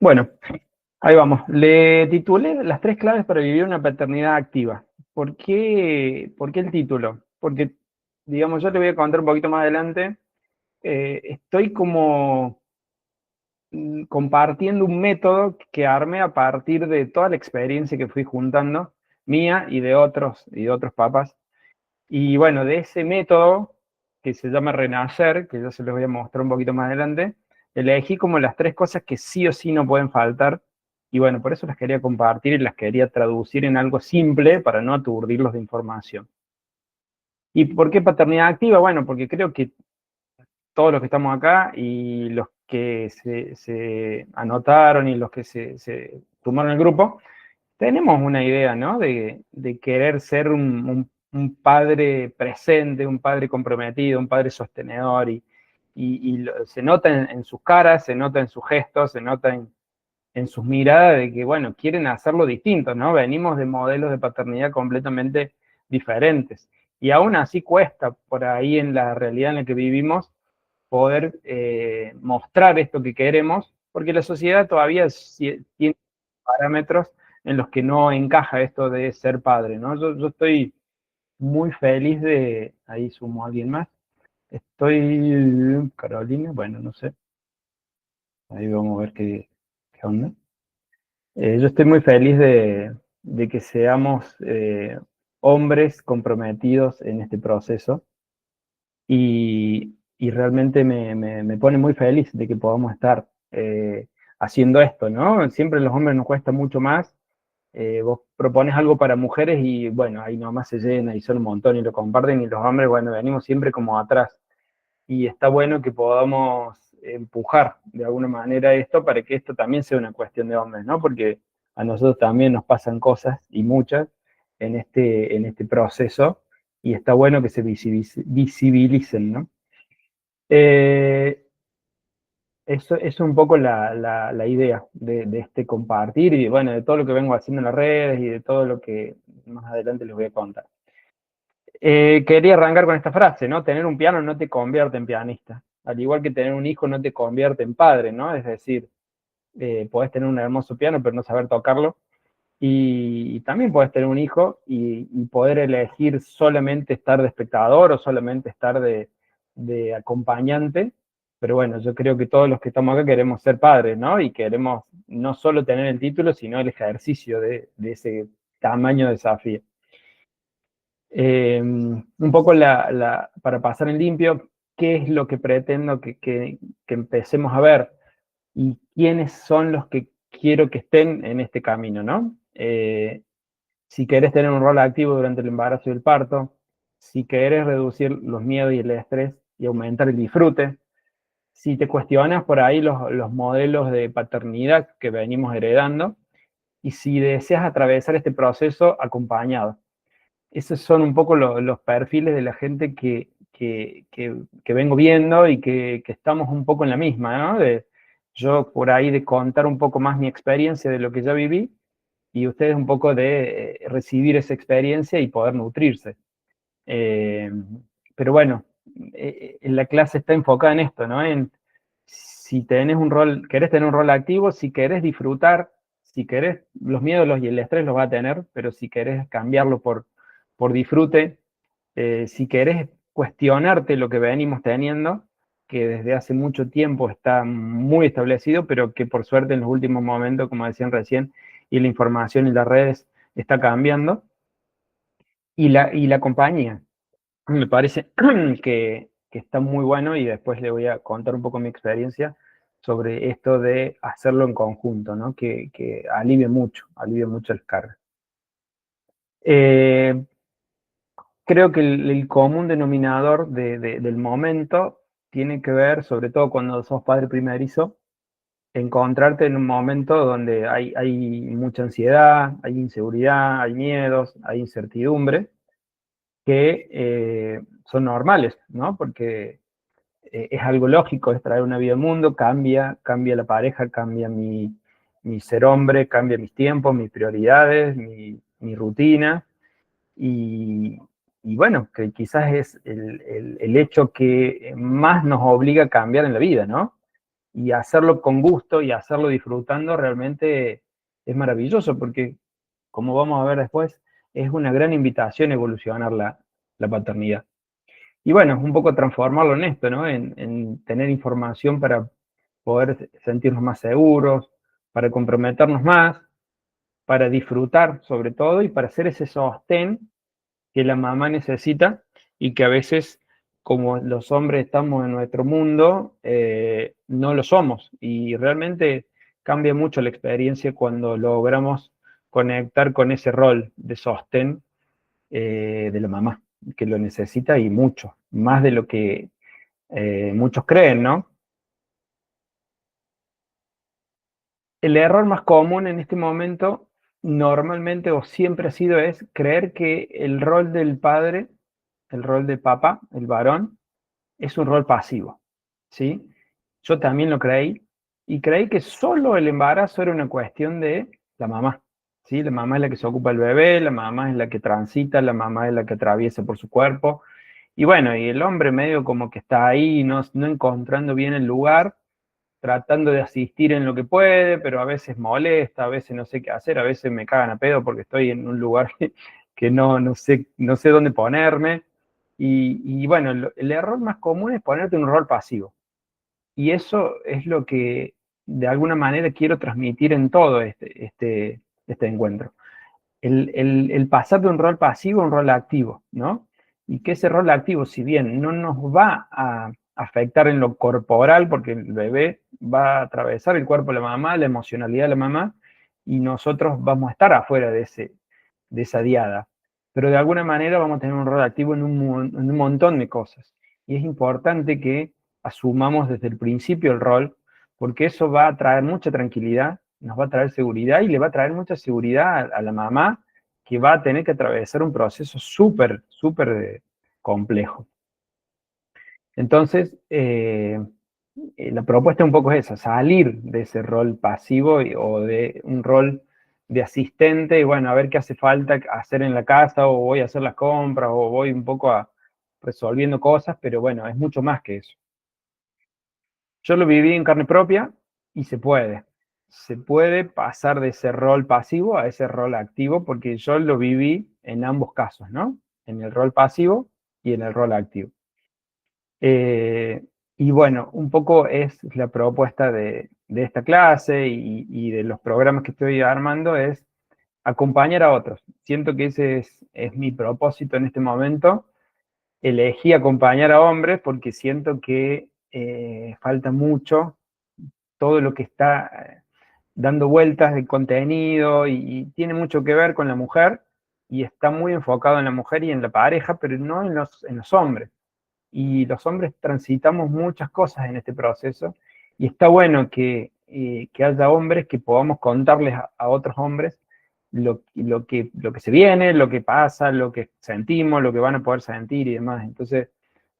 Bueno, ahí vamos. Le titulé las 3 claves para vivir una paternidad activa. ¿Por qué el título? Porque, digamos, yo te voy a contar un poquito más adelante. Estoy como compartiendo un método que armé a partir de toda la experiencia que fui juntando, mía y de otros papás. Y bueno, de ese método, que se llama Renacer, que yo se los voy a mostrar un poquito más adelante, elegí como las 3 cosas que sí o sí no pueden faltar. Y bueno, por eso las quería compartir y las quería traducir en algo simple para no aturdirlos de información. ¿Y por qué paternidad activa? Bueno, porque creo que todos los que estamos acá y los que se anotaron y los que se tomaron el grupo, tenemos una idea, ¿no? De querer ser un padre presente, un padre comprometido, un padre sostenedor, se nota en sus caras, se nota en sus gestos, se nota en sus miradas de que, bueno, quieren hacerlo distinto, ¿no? Venimos de modelos de paternidad completamente diferentes. Y aún así cuesta por ahí en la realidad en la que vivimos poder mostrar esto que queremos, porque la sociedad todavía tiene parámetros en los que no encaja esto de ser padre, ¿no? Yo estoy muy feliz de, ahí sumo a alguien más, estoy, Carolina, bueno, no sé, ahí vamos a ver qué onda. Yo estoy muy feliz de que seamos hombres comprometidos en este proceso y realmente me pone muy feliz de que podamos estar haciendo esto, ¿no? Siempre a los hombres nos cuesta mucho más. Vos propones algo para mujeres y bueno, ahí nomás se llena y son un montón y lo comparten y los hombres, bueno, venimos siempre como atrás. Y está bueno que podamos empujar de alguna manera esto para que esto también sea una cuestión de hombres, ¿no? Porque a nosotros también nos pasan cosas y muchas en este proceso y está bueno que se visibilicen, ¿no? Eh, eso es un poco la idea de este compartir y bueno, de todo lo que vengo haciendo en las redes y de todo lo que más adelante les voy a contar. Quería arrancar con esta frase, ¿no? Tener un piano no te convierte en pianista. Al igual que tener un hijo no te convierte en padre, ¿no? Es decir, podés tener un hermoso piano pero no saber tocarlo. Y también podés tener un hijo y poder elegir solamente estar de espectador o solamente estar de acompañante. Pero bueno, yo creo que todos los que estamos acá queremos ser padres, ¿no? Y queremos no solo tener el título, sino el ejercicio de ese tamaño de desafío. Un poco para pasar en limpio, ¿qué es lo que pretendo que empecemos a ver? ¿Y quiénes son los que quiero que estén en este camino, ¿no? Si querés tener un rol activo durante el embarazo y el parto, si querés reducir los miedos y el estrés y aumentar el disfrute, si te cuestionas por ahí los modelos de paternidad que venimos heredando, y si deseas atravesar este proceso acompañado. Esos son un poco los perfiles de la gente que vengo viendo y que estamos un poco en la misma, ¿no? Yo por ahí de contar un poco más mi experiencia de lo que ya viví y ustedes un poco de recibir esa experiencia y poder nutrirse. Eh, pero bueno, la clase está enfocada en esto, ¿no? En si tenés un rol, querés tener un rol activo, si querés disfrutar, si querés, los miedos y el estrés los va a tener, pero si querés cambiarlo por disfrute, si querés cuestionarte lo que venimos teniendo, que desde hace mucho tiempo está muy establecido, pero que por suerte en los últimos momentos, como decían recién, y la información y las redes está cambiando, y la compañía. Me parece que está muy bueno y después le voy a contar un poco mi experiencia sobre esto de hacerlo en conjunto, ¿no? Que alivie mucho el carga. Creo que el común denominador del momento tiene que ver, sobre todo cuando sos padre primerizo, encontrarte en un momento donde hay mucha ansiedad, hay inseguridad, hay miedos, hay incertidumbre, que son normales, ¿no? Porque es algo lógico, es traer una vida al mundo, cambia la pareja, cambia mi ser hombre, cambia mis tiempos, mis prioridades, mi rutina, y, y bueno, que quizás es el hecho que más nos obliga a cambiar en la vida, ¿no? Y hacerlo con gusto y hacerlo disfrutando realmente es maravilloso, porque como vamos a ver después, es una gran invitación a evolucionar la paternidad. Y bueno, un poco transformarlo en esto, ¿no? En tener información para poder sentirnos más seguros, para comprometernos más, para disfrutar sobre todo y para hacer ese sostén que la mamá necesita y que a veces, como los hombres estamos en nuestro mundo, no lo somos. Y realmente cambia mucho la experiencia cuando logramos conectar con ese rol de sostén de la mamá, que lo necesita y mucho, más de lo que muchos creen, ¿no? El error más común en este momento, normalmente o siempre ha sido, es creer que el rol del padre, el rol de papá, el varón, es un rol pasivo, ¿sí? Yo también lo creí, y creí que solo el embarazo era una cuestión de la mamá, ¿sí? La mamá es la que se ocupa del bebé, la mamá es la que transita, la mamá es la que atraviesa por su cuerpo, y bueno, y el hombre medio como que está ahí, no encontrando bien el lugar, tratando de asistir en lo que puede, pero a veces molesta, a veces no sé qué hacer, a veces me cagan a pedo porque estoy en un lugar que no sé dónde ponerme. Y bueno, el error más común es ponerte en un rol pasivo. Y eso es lo que de alguna manera quiero transmitir en todo este encuentro. El pasar de un rol pasivo a un rol activo, ¿no? Y que ese rol activo, si bien no nos va a afectar en lo corporal, porque el bebé va a atravesar el cuerpo de la mamá, la emocionalidad de la mamá, y nosotros vamos a estar afuera de esa diada. Pero de alguna manera vamos a tener un rol activo en un montón de cosas. Y es importante que asumamos desde el principio el rol, porque eso va a traer mucha tranquilidad, nos va a traer seguridad y le va a traer mucha seguridad a la mamá, que va a tener que atravesar un proceso súper, súper complejo. Entonces, la propuesta un poco es esa, salir de ese rol pasivo o de un rol de asistente y bueno, a ver qué hace falta hacer en la casa, o voy a hacer las compras, o voy un poco resolviendo cosas, pero bueno, es mucho más que eso. Yo lo viví en carne propia y se puede. Se puede pasar de ese rol pasivo a ese rol activo, porque yo lo viví en ambos casos, ¿no? En el rol pasivo y en el rol activo. Eh, y bueno, un poco es la propuesta de esta clase y de los programas que estoy armando, es acompañar a otros. Siento que ese es mi propósito en este momento. Elegí acompañar a hombres porque siento que falta mucho todo lo que está dando vueltas de contenido y tiene mucho que ver con la mujer y está muy enfocado en la mujer y en la pareja, pero no en los hombres. Y los hombres transitamos muchas cosas en este proceso y está bueno que haya hombres que podamos contarles a otros hombres lo que se viene, lo que pasa, lo que sentimos, lo que van a poder sentir y demás. Entonces,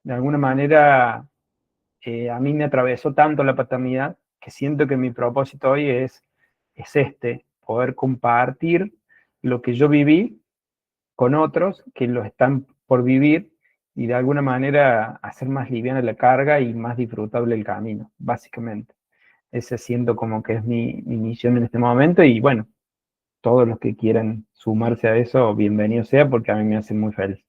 de alguna manera, a mí me atravesó tanto la paternidad que siento que mi propósito hoy es poder compartir lo que yo viví con otros que lo están por vivir y de alguna manera hacer más liviana la carga y más disfrutable el camino, básicamente. Ese siento como que es mi misión en este momento y bueno, todos los que quieran sumarse a eso, bienvenido sea porque a mí me hace muy feliz.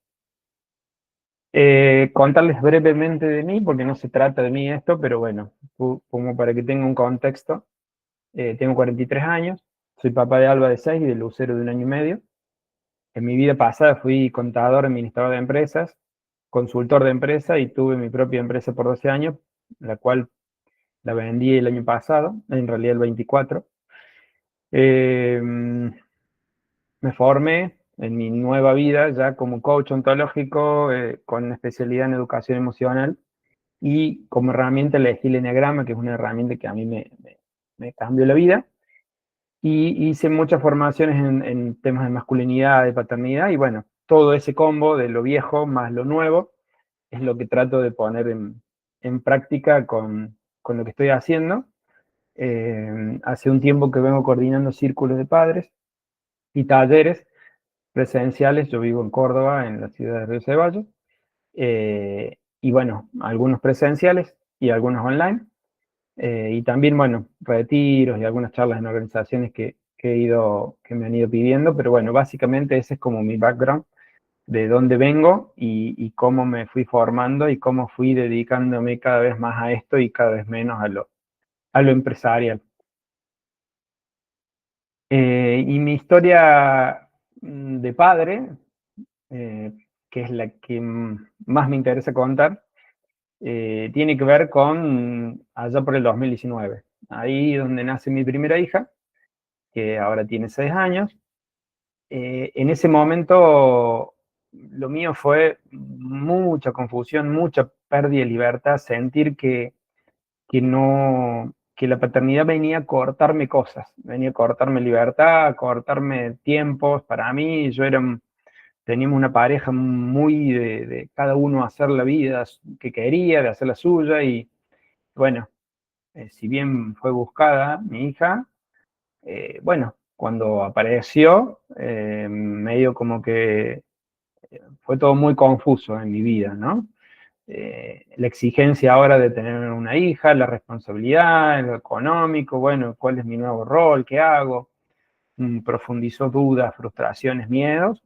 Contarles brevemente de mí, porque no se trata de mí esto, pero bueno, como para que tenga un contexto, tengo 43 años, soy papá de Alba de 6 y de Lucero de 1 año y medio. En mi vida pasada fui contador, administrador de empresas, consultor de empresa y tuve mi propia empresa por 12 años, la cual la vendí el año pasado, en realidad el 24. Eh, Me formé en mi nueva vida ya como coach ontológico con especialidad en educación emocional y como herramienta elegí el Enneagrama, que es una herramienta que a mí me cambió la vida. Y hice muchas formaciones en temas de masculinidad, de paternidad, y bueno, todo ese combo de lo viejo más lo nuevo es lo que trato de poner en práctica con lo que estoy haciendo. Hace un tiempo que vengo coordinando círculos de padres y talleres presenciales. Yo vivo en Córdoba, en la ciudad de Río Ceballos, y bueno, algunos presenciales y algunos online. Y también, bueno, retiros y algunas charlas en organizaciones que me han ido pidiendo, pero bueno, básicamente ese es como mi background, de dónde vengo y cómo me fui formando y cómo fui dedicándome cada vez más a esto y cada vez menos a lo empresarial. Y mi historia de padre, eh, que es la que más me interesa contar, tiene que ver con allá por el 2019. Ahí donde nace mi primera hija, que ahora tiene 6 años. En ese momento lo mío fue mucha confusión, mucha pérdida de libertad, sentir que la paternidad venía a cortarme cosas, venía a cortarme libertad, a cortarme tiempos. Para mí, teníamos una pareja muy de cada uno hacer la vida que quería, de hacer la suya, y bueno, si bien fue buscada mi hija, bueno, cuando apareció, medio como que fue todo muy confuso en mi vida, ¿no? La exigencia ahora de tener una hija, la responsabilidad, lo económico, bueno, cuál es mi nuevo rol, qué hago. Profundizó dudas, frustraciones, miedos,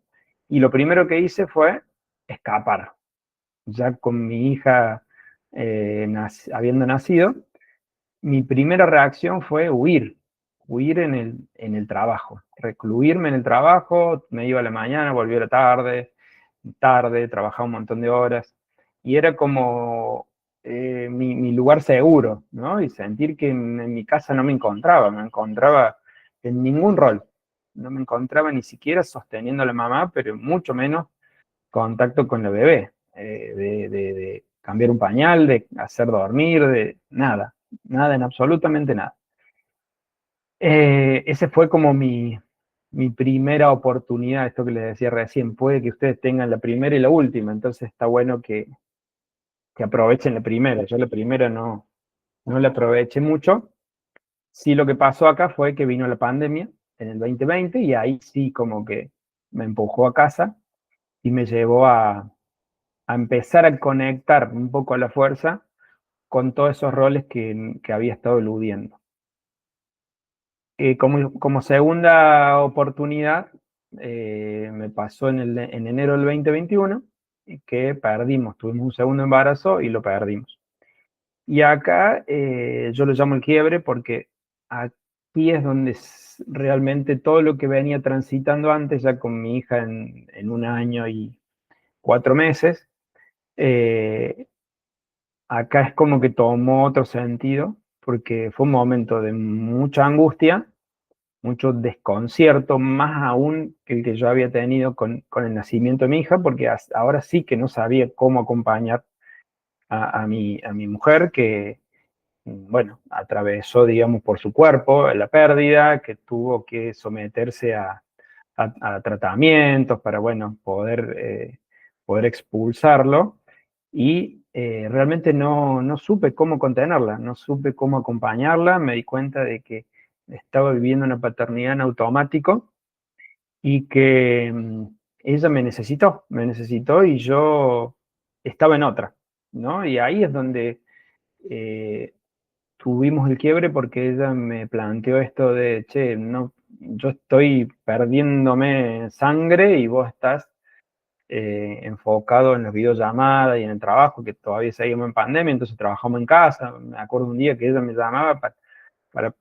y lo primero que hice fue escapar. Ya con mi hija habiendo nacido, mi primera reacción fue huir en el trabajo, recluirme en el trabajo. Me iba a la mañana, volvía a la tarde, trabajaba un montón de horas, y era como mi lugar seguro, ¿no? Y sentir que en mi casa no me encontraba en ningún rol, no me encontraba ni siquiera sosteniendo a la mamá, pero mucho menos contacto con la bebé, de cambiar un pañal, de hacer dormir, de nada, nada, en absolutamente nada. Ese fue como mi primera oportunidad, esto que les decía recién. Puede que ustedes tengan la primera y la última, entonces está bueno que aprovechen la primera. Yo la primera no la aproveché mucho. Sí, lo que pasó acá fue que vino la pandemia en el 2020, y ahí sí como que me empujó a casa y me llevó a empezar a conectar un poco a la fuerza con todos esos roles que había estado eludiendo. Como segunda oportunidad, me pasó en enero del 2021, que tuvimos un segundo embarazo y lo perdimos. Y acá yo lo llamo el quiebre, porque aquí es donde realmente todo lo que venía transitando antes, ya con mi hija en 1 año y 4 meses, eh, acá es como que tomó otro sentido, porque fue un momento de mucha angustia, mucho desconcierto, más aún que el que yo había tenido con el nacimiento de mi hija, porque ahora sí que no sabía cómo acompañar a mi mujer, que, bueno, atravesó, digamos, por su cuerpo la pérdida, que tuvo que someterse a tratamientos para, bueno, poder expulsarlo. Y realmente no supe cómo contenerla, no supe cómo acompañarla. Me di cuenta de que estaba viviendo una paternidad en automático, y que ella me necesitó y yo estaba en otra, ¿no? Y ahí es donde eh, tuvimos el quiebre, porque ella me planteó esto de, che, no, yo estoy perdiéndome sangre y vos estás enfocado en las videollamadas y en el trabajo, que todavía seguimos en pandemia, entonces trabajamos en casa. Me acuerdo un día que ella me llamaba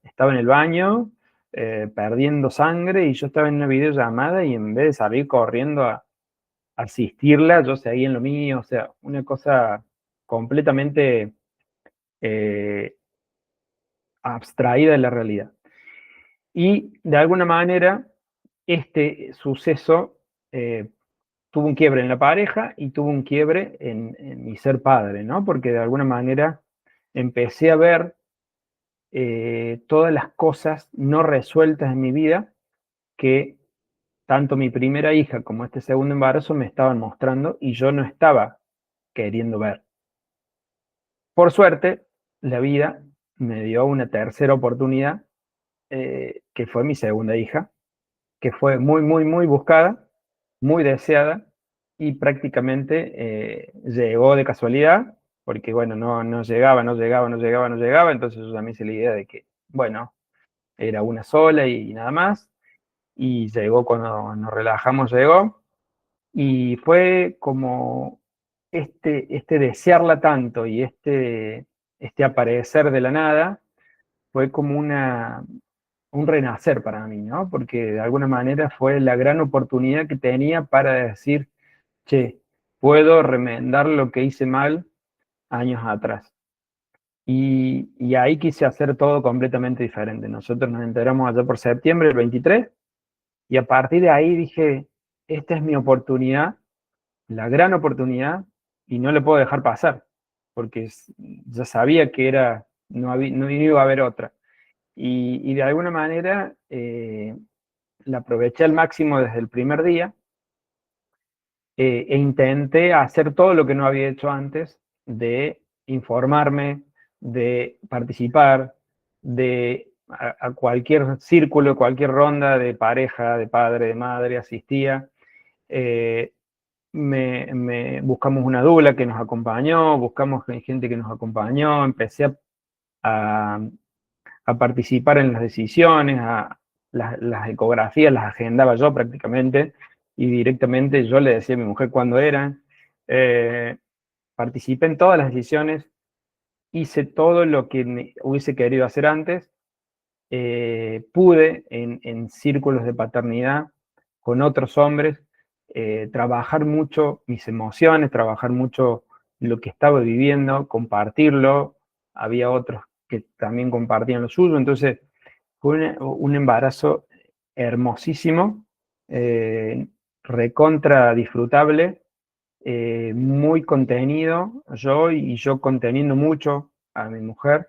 estaba en el baño perdiendo sangre, y yo estaba en una videollamada, y en vez de salir corriendo a asistirla, yo seguía en lo mío. O sea, una cosa completamente eh, abstraída de la realidad. Y de alguna manera, este suceso tuvo un quiebre en la pareja y tuvo un quiebre en mi ser padre, ¿no? Porque de alguna manera empecé a ver todas las cosas no resueltas en mi vida, que tanto mi primera hija como este segundo embarazo me estaban mostrando, y yo no estaba queriendo ver. Por suerte, la vida me dio una tercera oportunidad, que fue mi segunda hija, que fue muy, muy, muy buscada, muy deseada, y prácticamente llegó de casualidad, porque bueno, no llegaba, entonces yo también hice la idea de que, bueno, era una sola y nada más, y llegó cuando nos relajamos, llegó, y fue como este desearla tanto y este aparecer de la nada, fue como un renacer para mí, ¿no? Porque de alguna manera fue la gran oportunidad que tenía para decir, che, puedo remendar lo que hice mal años atrás. Y ahí quise hacer todo completamente diferente. Nosotros nos enteramos allá por septiembre del 23, y a partir de ahí dije, esta es mi oportunidad, la gran oportunidad, y no le puedo dejar pasar, porque ya sabía que no iba a haber otra. Y de alguna manera la aproveché al máximo desde el primer día, e intenté hacer todo lo que no había hecho antes, de informarme, de participar, de a cualquier círculo, cualquier ronda de pareja, de padre, de madre, asistía. Eh, buscamos una dula que nos acompañó, buscamos gente que nos acompañó, empecé a, a participar en las decisiones, las ecografías las agendaba yo prácticamente, y directamente yo le decía a mi mujer cuándo eran. Eh, Participé en todas las decisiones, hice todo lo que hubiese querido hacer antes. Pude en círculos de paternidad con otros hombres trabajar mucho mis emociones, trabajar mucho lo que estaba viviendo, compartirlo. Había otros que también compartían lo suyo, entonces fue un embarazo hermosísimo, recontra disfrutable, muy contenido, yo conteniendo mucho a mi mujer,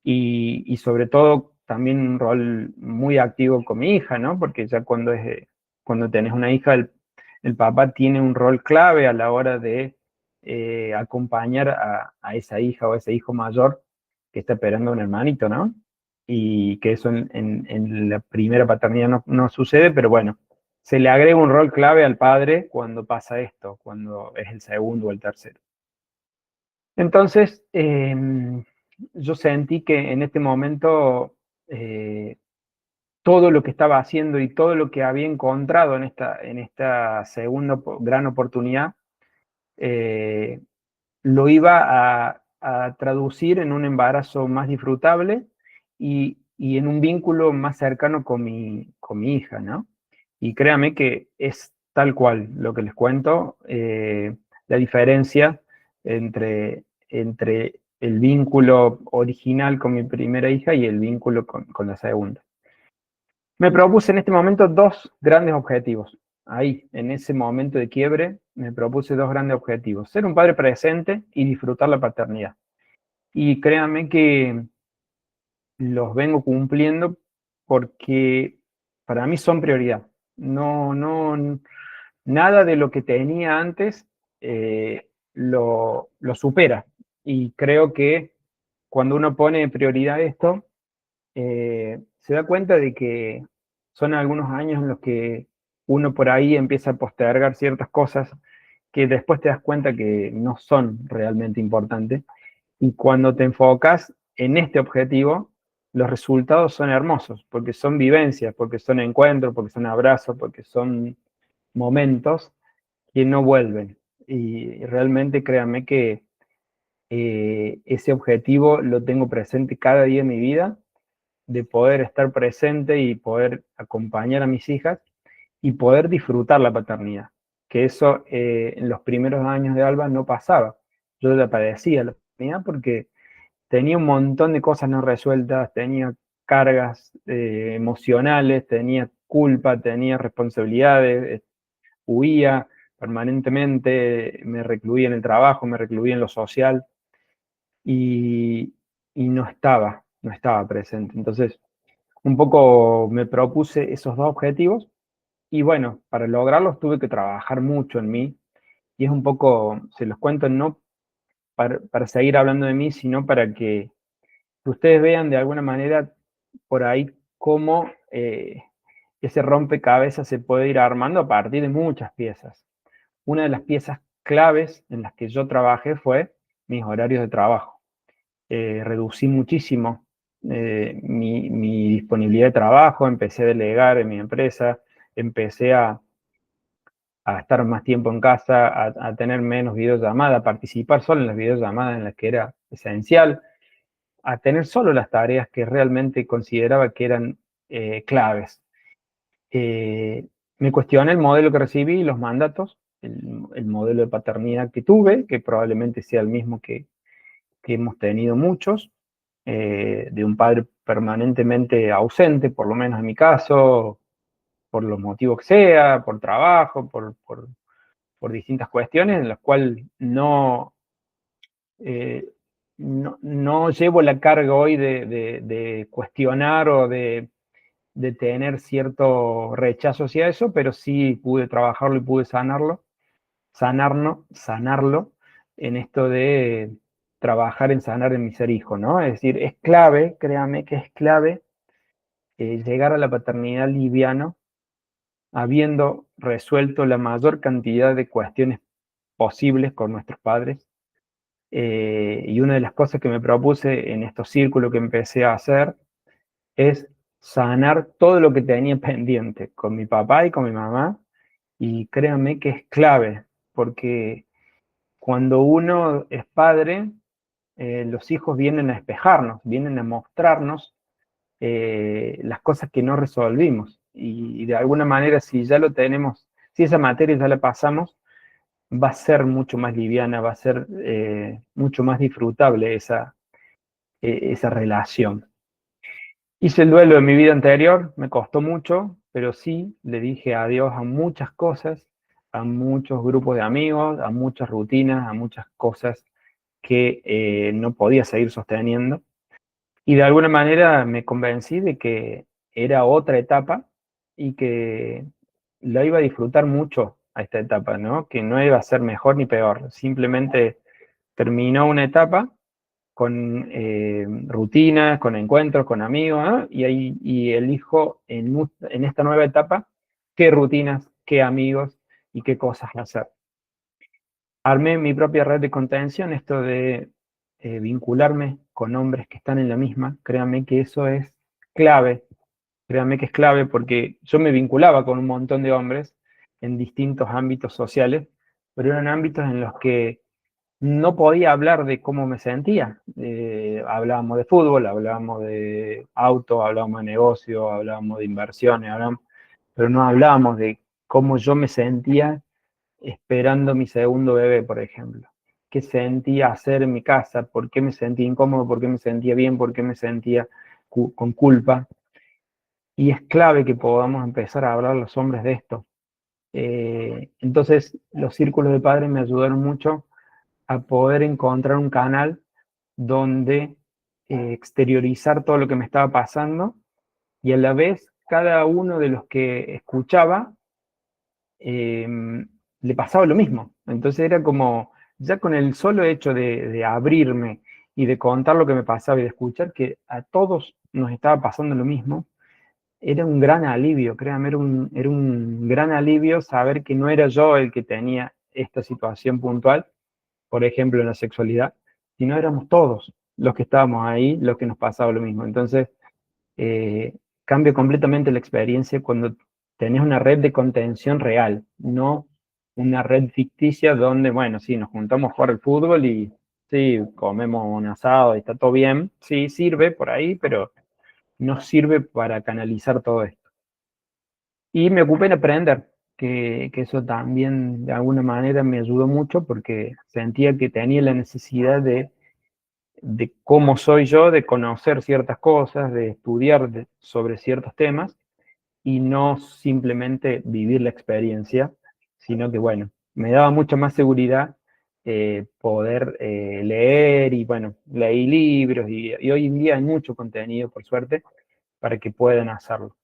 y sobre todo también un rol muy activo con mi hija, ¿no? Porque ya cuando tenés una hija, el papá tiene un rol clave a la hora de acompañar a esa hija o a ese hijo mayor que está esperando a un hermanito, ¿no? Y que eso en la primera paternidad no sucede, pero bueno, se le agrega un rol clave al padre cuando pasa esto, cuando es el segundo o el tercero. Entonces, yo sentí que en este momento eh, todo lo que estaba haciendo y todo lo que había encontrado en esta segunda gran oportunidad, eh, lo iba a traducir en un embarazo más disfrutable, y en un vínculo más cercano con mi hija, ¿no? Y créame que es tal cual lo que les cuento, la diferencia entre el vínculo original con mi primera hija y el vínculo con la segunda. Me propuse en este momento dos grandes objetivos. Ahí, en ese momento de quiebre, me propuse dos grandes objetivos: ser un padre presente y disfrutar la paternidad. Y créanme que los vengo cumpliendo, porque para mí son prioridad. Nada de lo que tenía antes lo supera. Y creo que cuando uno pone prioridad a esto, se da cuenta de que son algunos años en los que uno por ahí empieza a postergar ciertas cosas que después te das cuenta que no son realmente importantes. Y cuando te enfocas en este objetivo, los resultados son hermosos, porque son vivencias, porque son encuentros, porque son abrazos, porque son momentos que no vuelven. Y realmente créanme que ese objetivo lo tengo presente cada día en mi vida, de poder estar presente y poder acompañar a mis hijas y poder disfrutar la paternidad. Que eso en los primeros años de Alba no pasaba. Yo ya padecía la paternidad porque tenía un montón de cosas no resueltas, tenía cargas emocionales, tenía culpa, tenía responsabilidades, huía permanentemente, me recluía en el trabajo, me recluía en lo social, y, y no estaba presente. Entonces, un poco me propuse esos dos objetivos, y bueno, para lograrlos tuve que trabajar mucho en mí, y es un poco, se los cuento no para seguir hablando de mí, sino para que ustedes vean de alguna manera por ahí cómo ese rompecabezas se puede ir armando a partir de muchas piezas. Una de las piezas claves en las que yo trabajé fue mis horarios de trabajo. Reducí muchísimo mi disponibilidad de trabajo, empecé a delegar en mi empresa, empecé a estar más tiempo en casa, a tener menos videollamadas, a participar solo en las videollamadas en las que era esencial, a tener solo las tareas que realmente consideraba que eran claves. Me cuestioné el modelo que recibí, los mandatos, el modelo de paternidad que tuve, que probablemente sea el mismo que hemos tenido muchos, de un padre permanentemente ausente, por lo menos en mi caso, por los motivos que sea, por trabajo, por distintas cuestiones, en las cuales eh, no llevo la carga hoy de cuestionar o de tener cierto rechazo hacia eso, pero sí pude trabajarlo y pude sanarlo en esto de trabajar en sanar en mi ser hijo, ¿no? Es decir, es clave, créame que es clave llegar a la paternidad liviano, habiendo resuelto la mayor cantidad de cuestiones posibles con nuestros padres. Y una de las cosas que me propuse en estos círculos que empecé a hacer es sanar todo lo que tenía pendiente con mi papá y con mi mamá. Y créanme que es clave, porque cuando uno es padre, los hijos vienen a espejarnos, vienen a mostrarnos las cosas que no resolvimos. Y de alguna manera, si ya lo tenemos, si esa materia ya la pasamos, va a ser mucho más liviana, va a ser mucho más disfrutable esa relación. Hice el duelo de mi vida anterior, me costó mucho, pero sí le dije adiós a muchas cosas, a muchos grupos de amigos, a muchas rutinas, a muchas cosas que no podía seguir sosteniendo. Y de alguna manera me convencí de que era otra etapa y que la iba a disfrutar mucho a esta etapa, ¿no? Que no iba a ser mejor ni peor, simplemente terminó una etapa con rutinas, con encuentros, con amigos, ¿no? Y elijo en esta nueva etapa qué rutinas, qué amigos y qué cosas hacer. Armé mi propia red de contención, esto de vincularme con hombres que están en la misma, créanme que eso es clave, créanme que es clave porque yo me vinculaba con un montón de hombres en distintos ámbitos sociales, pero eran ámbitos en los que no podía hablar de cómo me sentía. Hablábamos de fútbol, hablábamos de auto, hablábamos de negocio, hablábamos de inversiones, pero no hablábamos de cómo yo me sentía esperando mi segundo bebé, por ejemplo. ¿Qué sentía hacer en mi casa? ¿Por qué me sentía incómodo? ¿Por qué me sentía bien? ¿Por qué me sentía con culpa? Y es clave que podamos empezar a hablar los hombres de esto. Entonces, los círculos de padres me ayudaron mucho a poder encontrar un canal donde exteriorizar todo lo que me estaba pasando y a la vez cada uno de los que escuchaba eh, le pasaba lo mismo. Entonces era como, ya con el solo hecho de abrirme y de contar lo que me pasaba y de escuchar que a todos nos estaba pasando lo mismo, era un gran alivio, créanme, era un gran alivio saber que no era yo el que tenía esta situación puntual, por ejemplo, en la sexualidad, sino éramos todos los que estábamos ahí, los que nos pasaba lo mismo. Entonces, eh, cambia completamente la experiencia cuando tenés una red de contención real, no una red ficticia donde, bueno, sí, nos juntamos a jugar al fútbol y sí, comemos un asado y está todo bien, sí, sirve por ahí, pero no sirve para canalizar todo esto. Y me ocupé en aprender, que eso también de alguna manera me ayudó mucho porque sentía que tenía la necesidad de cómo soy yo, de conocer ciertas cosas, de estudiar sobre ciertos temas y no simplemente vivir la experiencia, sino que, bueno, me daba mucha más seguridad poder leer y, bueno, leí libros y hoy en día hay mucho contenido, por suerte, para que puedan hacerlo.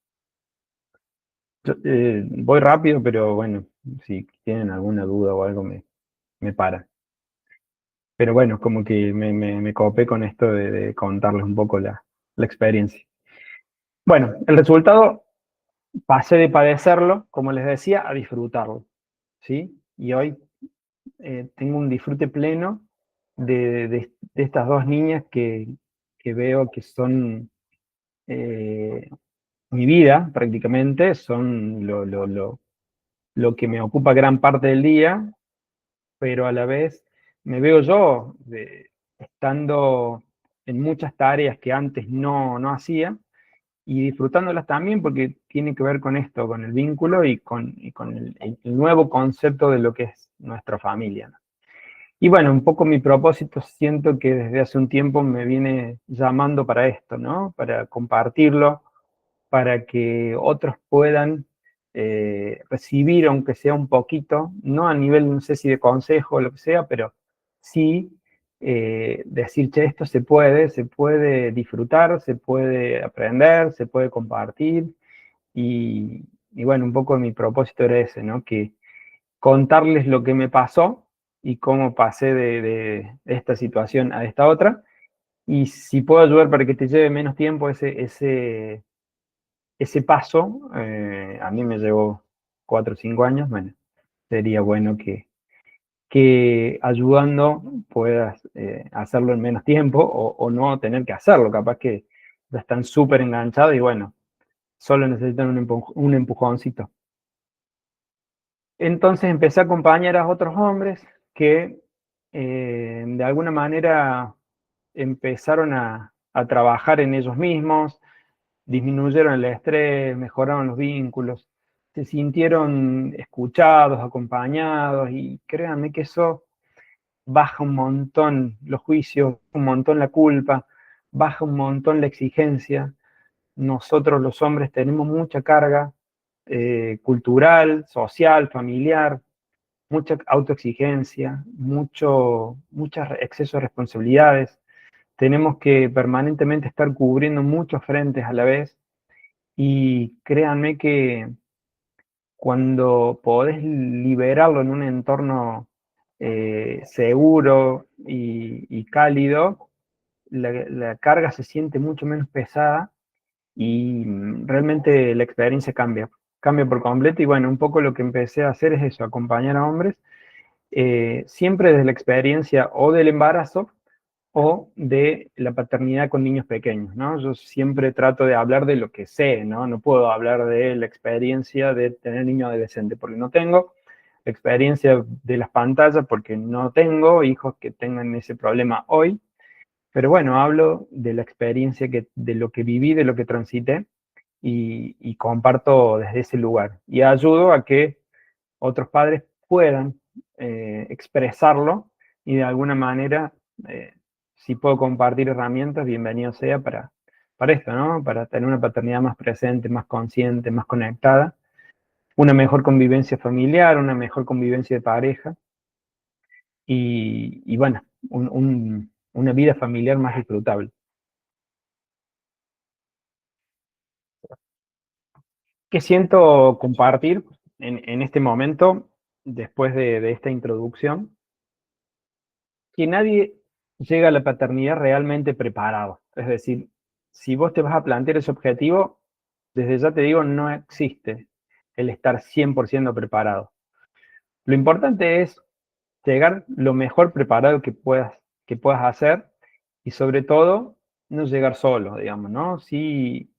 Voy rápido, pero bueno, si tienen alguna duda o algo me para. Pero bueno, como que me copé con esto de contarles un poco la experiencia. Bueno, el resultado pasé de padecerlo, como les decía, a disfrutarlo, ¿sí? Y hoy tengo un disfrute pleno de estas dos niñas que veo que son mi vida prácticamente, son lo que me ocupa gran parte del día, pero a la vez me veo yo estando en muchas tareas que antes no hacía y disfrutándolas también porque tiene que ver con esto, con el vínculo y con el nuevo concepto de lo que es nuestra familia, ¿no? Y bueno, un poco mi propósito siento que desde hace un tiempo me viene llamando para esto, ¿no? Para compartirlo, para que otros puedan recibir, aunque sea un poquito, no a nivel, no sé si de consejo o lo que sea, pero sí decir, che, esto se puede disfrutar, se puede aprender, se puede compartir. Y bueno, un poco mi propósito era ese, ¿no? Que contarles lo que me pasó y cómo pasé de esta situación a esta otra. Y si puedo ayudar para que te lleve menos tiempo ese paso, a mí me llevó 4 o 5 años, bueno, sería bueno que ayudando puedas hacerlo en menos tiempo o no tener que hacerlo, capaz que ya están súper enganchados y bueno, solo necesitan un empujoncito. Entonces empecé a acompañar a otros hombres que de alguna manera empezaron a trabajar en ellos mismos, disminuyeron el estrés, mejoraron los vínculos, se sintieron escuchados, acompañados, y créanme que eso baja un montón los juicios, un montón la culpa, baja un montón la exigencia. Nosotros los hombres tenemos mucha carga cultural, social, familiar, mucha autoexigencia, mucho exceso de responsabilidades. Tenemos que permanentemente estar cubriendo muchos frentes a la vez y créanme que cuando podés liberarlo en un entorno seguro y cálido, la carga se siente mucho menos pesada y realmente la experiencia cambia por completo. Y bueno, un poco lo que empecé a hacer es eso, acompañar a hombres, siempre desde la experiencia o del embarazo o de la paternidad con niños pequeños, ¿no? Yo siempre trato de hablar de lo que sé, ¿no? No puedo hablar de la experiencia de tener niños adolescentes porque no tengo, la experiencia de las pantallas porque no tengo hijos que tengan ese problema hoy, pero bueno, hablo de la experiencia de lo que viví, de lo que transité y comparto desde ese lugar y ayudo a que otros padres puedan expresarlo y de alguna manera, si puedo compartir herramientas, bienvenido sea para esto, ¿no? Para tener una paternidad más presente, más consciente, más conectada, una mejor convivencia familiar, una mejor convivencia de pareja y bueno, una vida familiar más disfrutable. ¿Qué siento compartir en este momento, después de esta introducción? Que nadie llega a la paternidad realmente preparado. Es decir, si vos te vas a plantear ese objetivo, desde ya te digo, no existe el estar 100% preparado. Lo importante es llegar lo mejor preparado que puedas hacer y sobre todo no llegar solo, digamos, ¿no? Sí,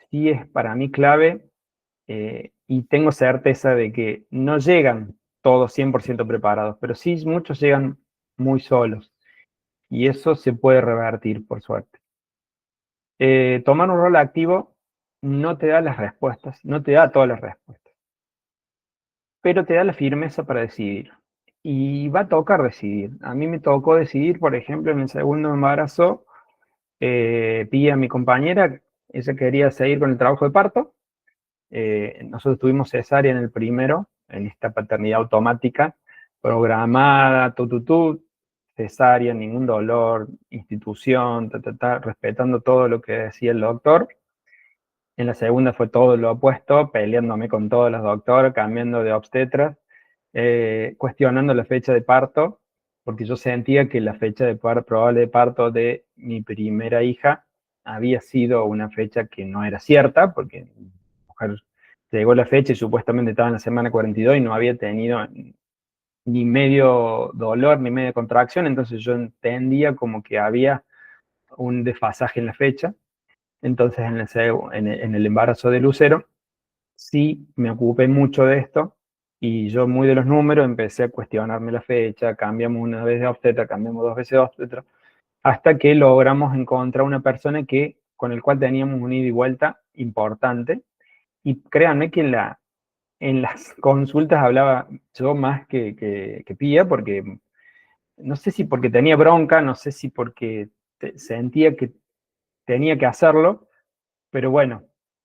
sí es para mí clave y tengo certeza de que no llegan todos 100% preparados, pero sí muchos llegan muy solos. Y eso se puede revertir, por suerte. Tomar un rol activo no te da las respuestas, no te da todas las respuestas, pero te da la firmeza para decidir. Y va a tocar decidir. A mí me tocó decidir, por ejemplo, en el segundo embarazo, vi a mi compañera, ella quería seguir con el trabajo de parto. Nosotros tuvimos cesárea en el primero, en esta paternidad automática, programada, cesárea, ningún dolor, institución, respetando todo lo que decía el doctor. En la segunda fue todo lo opuesto, peleándome con todos los doctores, cambiando de obstetras, cuestionando la fecha de parto, porque yo sentía que la fecha de probable de parto de mi primera hija había sido una fecha que no era cierta, porque mujer llegó la fecha y supuestamente estaba en la semana 42 y no había tenido ni medio dolor, ni media contracción, entonces yo entendía como que había un desfasaje en la fecha. Entonces en el embarazo de Lucero sí me ocupé mucho de esto y yo muy de los números empecé a cuestionarme la fecha, cambiamos una vez de obstetra, cambiamos 2 veces de obstetra, hasta que logramos encontrar una persona con el cual teníamos un ida y vuelta importante. Y créanme que en las consultas hablaba yo más que Pía, porque no sé si porque tenía bronca, no sé si porque sentía que tenía que hacerlo, pero bueno,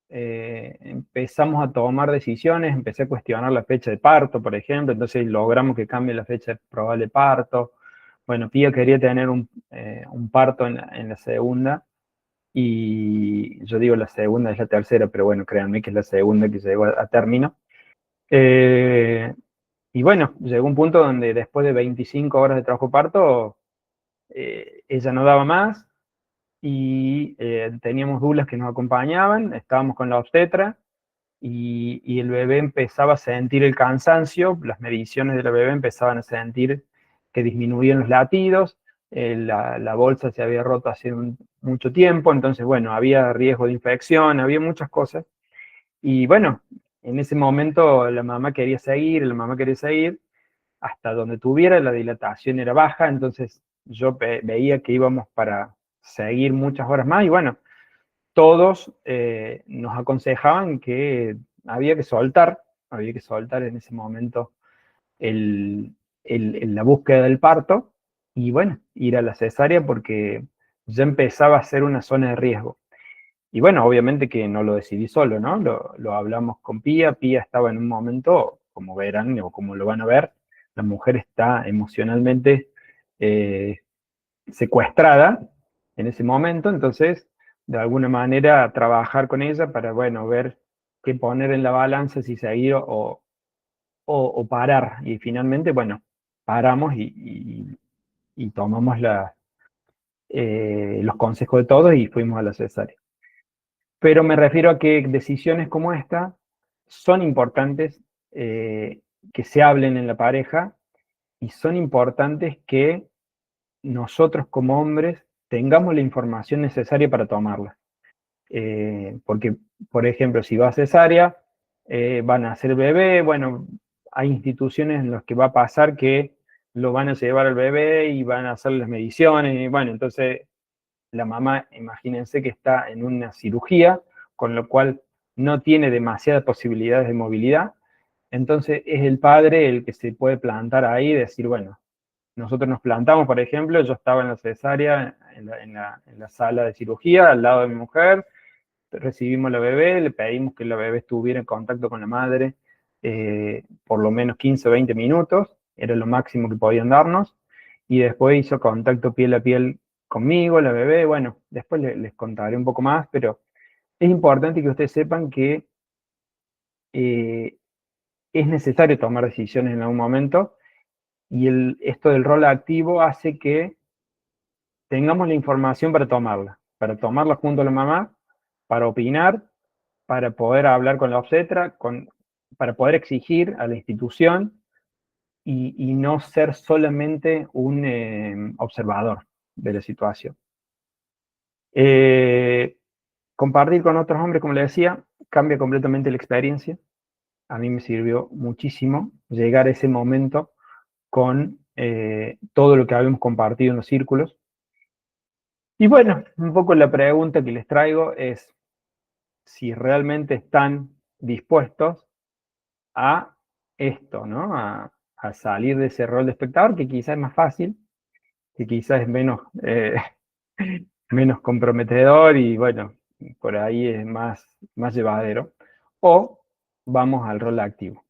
empezamos a tomar decisiones, empecé a cuestionar la fecha de parto, por ejemplo, entonces logramos que cambie la fecha de probable parto. Bueno, Pía quería tener un parto en la segunda, y yo digo la segunda es la tercera, pero bueno, créanme que es la segunda que llegó a término. Eh, y bueno, llegó un punto donde después de 25 horas de trabajo parto, ella no daba más, y teníamos doulas que nos acompañaban, estábamos con la obstetra, y el bebé empezaba a sentir el cansancio, las mediciones de la bebé empezaban a sentir que disminuían los latidos, la bolsa se había roto hace mucho tiempo, entonces bueno, había riesgo de infección, había muchas cosas, y bueno, en ese momento la mamá quería seguir, hasta donde tuviera, la dilatación era baja, entonces yo veía que íbamos para seguir muchas horas más, y bueno, todos nos aconsejaban que había que soltar en ese momento el, la búsqueda del parto, y bueno, ir a la cesárea porque ya empezaba a ser una zona de riesgo. Y bueno, obviamente que no lo decidí solo, ¿no? Lo hablamos con Pía. Pía estaba en un momento, como verán, o como lo van a ver, la mujer está emocionalmente eh, secuestrada en ese momento, entonces, de alguna manera, trabajar con ella para, bueno, ver qué poner en la balanza, si seguir o parar. Y finalmente, bueno, paramos y tomamos los consejos de todos y fuimos a la cesárea. Pero me refiero a que decisiones como esta son importantes, que se hablen en la pareja, y son importantes que nosotros como hombres tengamos la información necesaria para tomarla. Porque, por ejemplo, si va a cesárea, van a hacer bebé, bueno, hay instituciones en las que va a pasar que lo van a llevar al bebé y van a hacer las mediciones, y bueno, entonces la mamá, imagínense que está en una cirugía, con lo cual no tiene demasiadas posibilidades de movilidad, entonces es el padre el que se puede plantar ahí y decir, bueno, nosotros nos plantamos, por ejemplo, yo estaba en la cesárea, en la sala de cirugía, al lado de mi mujer, recibimos la bebé, le pedimos que la bebé estuviera en contacto con la madre por lo menos 15 o 20 minutos, era lo máximo que podían darnos, y después hizo contacto piel a piel conmigo, la bebé, bueno, después les contaré un poco más, pero es importante que ustedes sepan que eh, es necesario tomar decisiones en algún momento, y esto del rol activo hace que tengamos la información para tomarla junto a la mamá, para opinar, para poder hablar con la obstetra, para poder exigir a la institución, y no ser solamente un observador de la situación. Compartir con otros hombres, como le decía, cambia completamente la experiencia. A mí me sirvió muchísimo llegar a ese momento con todo lo que habíamos compartido en los círculos. Y bueno, un poco la pregunta que les traigo es si realmente están dispuestos a esto, ¿no? A salir de ese rol de espectador, que quizás es más fácil, que quizás es menos comprometedor, y bueno, por ahí es más llevadero. O vamos al rol activo.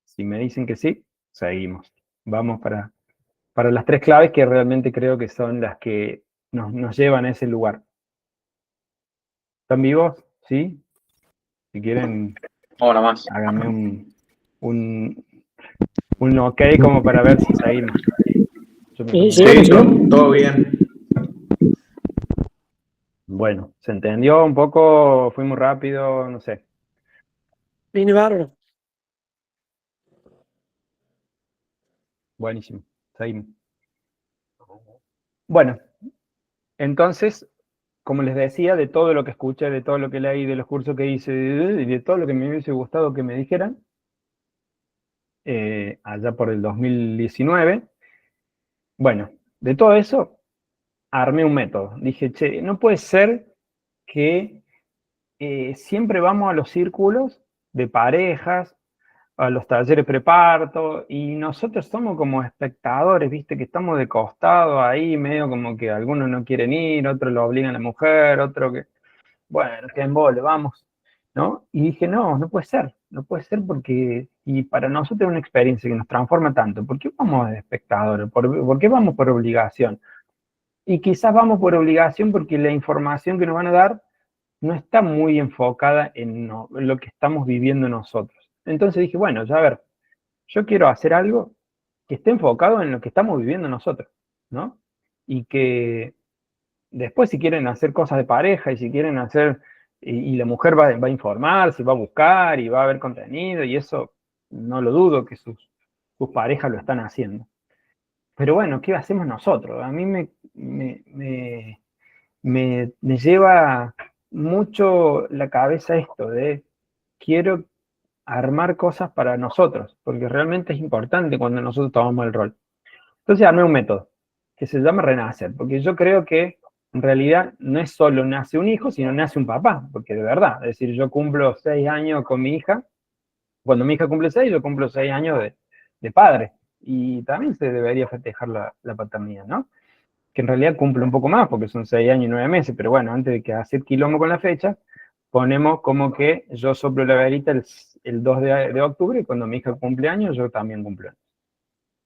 Si me dicen que sí, seguimos. Vamos para las 3 claves que realmente creo que son las que nos llevan a ese lugar. ¿Están vivos? ¿Sí? Si quieren, Ahora más. háganme un ok como para ver si seguimos. Yo me tomo un Sí, café. todo bien. Bueno, ¿se entendió un poco? ¿Fui muy rápido? No sé. Viene bárbaro. Buenísimo. Seguimos. Bueno, entonces, como les decía, de todo lo que escuché, de todo lo que leí, de los cursos que hice, y de todo lo que me hubiese gustado que me dijeran, allá por el 2019, bueno, de todo eso, armé un método. Dije, che, no puede ser que siempre vamos a los círculos de parejas, a los talleres preparto, y nosotros somos como espectadores, viste, que estamos de costado ahí, medio como que algunos no quieren ir, otros lo obligan a la mujer, otro que, bueno, que embole, vamos, ¿no? Y dije, no, no puede ser, no puede ser porque, y para nosotros es una experiencia que nos transforma tanto, ¿por qué vamos de espectadores? ¿Por qué vamos por obligación? Y quizás vamos por obligación porque la información que nos van a dar no está muy enfocada en, en lo que estamos viviendo nosotros. Entonces dije, bueno, ya a ver, yo quiero hacer algo que esté enfocado en lo que estamos viviendo nosotros, ¿no? Y que después si quieren hacer cosas de pareja y si quieren hacer, y la mujer va a informarse, va a buscar y va a ver contenido y eso no lo dudo que sus parejas lo están haciendo. Pero bueno, ¿qué hacemos nosotros? A mí me lleva mucho la cabeza esto de quiero armar cosas para nosotros, porque realmente es importante cuando nosotros tomamos el rol. Entonces armé un método que se llama Renacer, porque yo creo que en realidad no es solo nace un hijo, sino nace un papá, porque de verdad, es decir, yo cumplo 6 años con mi hija, cuando mi hija cumple 6, yo cumplo 6 años de padre, y también se debería festejar la paternidad, ¿no? Que en realidad cumple un poco más, porque son 6 años y 9 meses, pero bueno, antes de que hacer quilombo con la fecha, ponemos como que yo soplo la velita el 2 de octubre, y cuando mi hija cumple años, yo también cumplo años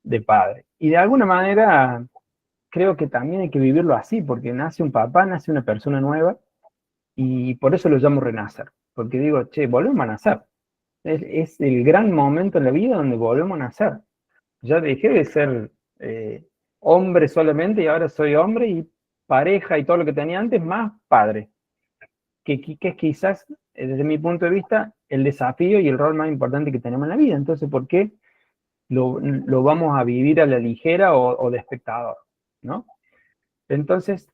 de padre. Y de alguna manera creo que también hay que vivirlo así, porque nace un papá, nace una persona nueva, y por eso lo llamo renacer, porque digo, che, volvemos a nacer. Es el gran momento en la vida donde volvemos a nacer. Ya dejé de ser hombre solamente y ahora soy hombre y pareja y todo lo que tenía antes, más padre, que es quizás, desde mi punto de vista, el desafío y el rol más importante que tenemos en la vida. Entonces, ¿por qué lo vamos a vivir a la ligera o de espectador? ¿No? Entonces,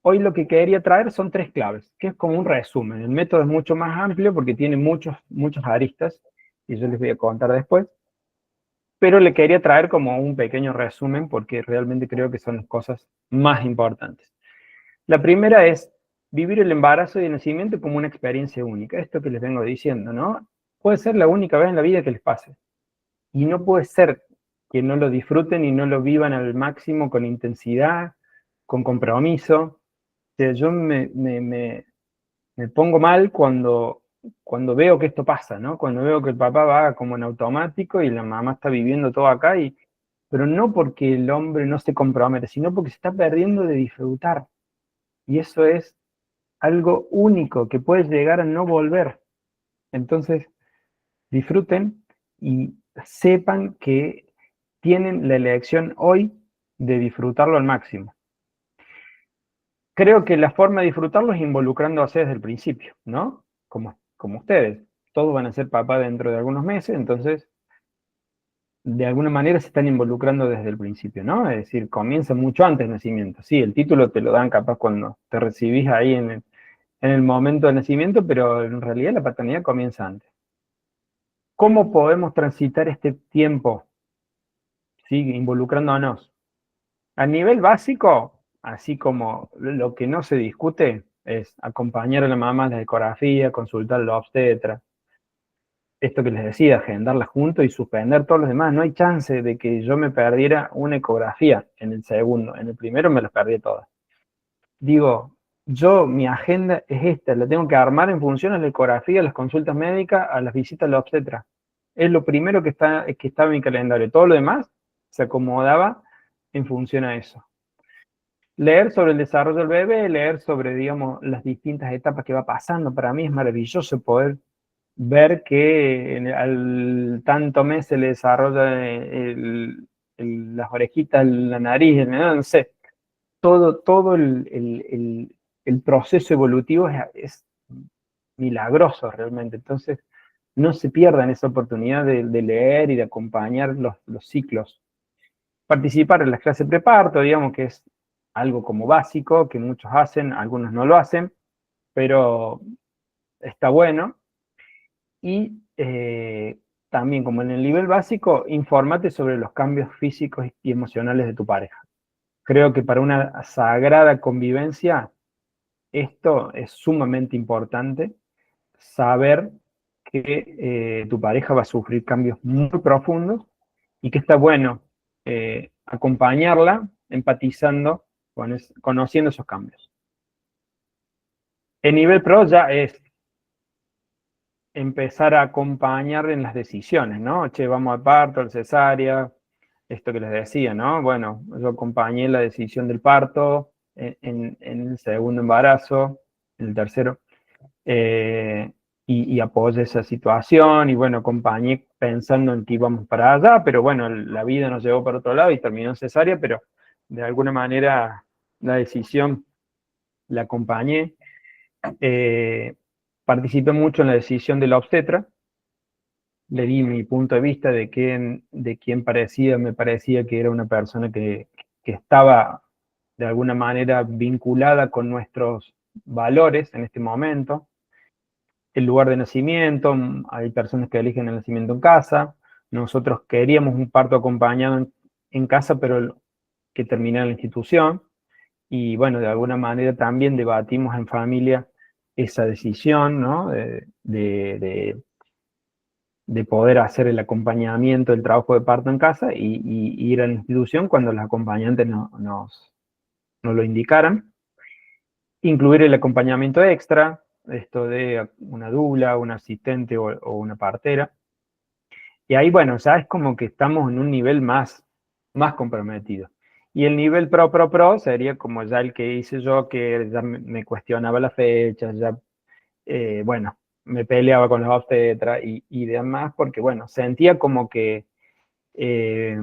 hoy lo que quería traer son 3 claves, que es como un resumen. El método es mucho más amplio porque tiene muchos aristas, y yo les voy a contar después, pero le quería traer como un pequeño resumen porque realmente creo que son las cosas más importantes. La primera es vivir el embarazo y el nacimiento como una experiencia única. Esto que les vengo diciendo, ¿no? Puede ser la única vez en la vida que les pase. Y no puede ser que no lo disfruten y no lo vivan al máximo con intensidad, con compromiso. O sea, yo me pongo mal cuando veo que esto pasa, ¿no? Cuando veo que el papá va como en automático y la mamá está viviendo todo acá, pero no porque el hombre no se compromete, sino porque se está perdiendo de disfrutar. Y eso es algo único que puede llegar a no volver. Entonces, disfruten y sepan que tienen la elección hoy de disfrutarlo al máximo. Creo que la forma de disfrutarlo es involucrándose desde el principio, ¿no? Como ustedes. Todos van a ser papá dentro de algunos meses, entonces de alguna manera se están involucrando desde el principio, ¿no? Es decir, comienza mucho antes del nacimiento. Sí, el título te lo dan capaz cuando te recibís ahí en el momento del nacimiento, pero en realidad la paternidad comienza antes. ¿Cómo podemos transitar este tiempo? ¿Sí? Involucrándonos. A nivel básico, así como lo que no se discute es acompañar a la mamá en la ecografía, consultar a la obstetra, esto que les decía, agendarla junto y suspender todos los demás. No hay chance de que yo me perdiera una ecografía en el segundo. En el primero me las perdí todas. Digo, mi agenda es esta, la tengo que armar en función a la ecografía, a las consultas médicas, a las visitas a la obstetra. Es lo primero que estaba en mi calendario. Todo lo demás se acomodaba en función a eso. Leer sobre el desarrollo del bebé, leer sobre, digamos, las distintas etapas que va pasando. Para mí es maravilloso poder ver que al tanto mes se le desarrolla las orejitas, la nariz, no sé, todo el proceso evolutivo es milagroso realmente. Entonces, no se pierdan esa oportunidad de leer y de acompañar los ciclos. Participar en las clases preparto, digamos que es algo como básico, que muchos hacen, algunos no lo hacen, pero está bueno. Y también, como en el nivel básico, infórmate sobre los cambios físicos y emocionales de tu pareja. Creo que para una sagrada convivencia, esto es sumamente importante, saber que tu pareja va a sufrir cambios muy profundos y que está bueno acompañarla, empatizando, conociendo esos cambios. El nivel pro ya es empezar a acompañar en las decisiones, ¿no? Che, vamos al parto, al cesárea, esto que les decía, ¿no? Bueno, yo acompañé la decisión del parto en el segundo embarazo, en el tercero, eh, y apoyé esa situación, y bueno, acompañé pensando en que íbamos para allá, pero bueno, la vida nos llevó para otro lado y terminó en cesárea, pero de alguna manera la decisión la acompañé. Eh, Participé mucho en la decisión de la obstetra, le di mi punto de vista de quién parecía, me parecía que era una persona que estaba de alguna manera vinculada con nuestros valores en este momento. El lugar de nacimiento, hay personas que eligen el nacimiento en casa, nosotros queríamos un parto acompañado en casa, pero que terminara en la institución, y bueno, de alguna manera también debatimos en familia esa decisión, ¿no? De poder hacer el acompañamiento del trabajo de parto en casa y ir a la institución cuando los acompañantes nos lo indicaran. Incluir el acompañamiento extra, esto de una dula, un asistente o una partera. Y ahí, bueno, ya es como que estamos en un nivel más comprometido. Y el nivel pro sería como ya el que hice yo, que ya me cuestionaba las fechas, ya, bueno, me peleaba con los obstetras y demás, porque, bueno, sentía como que eh,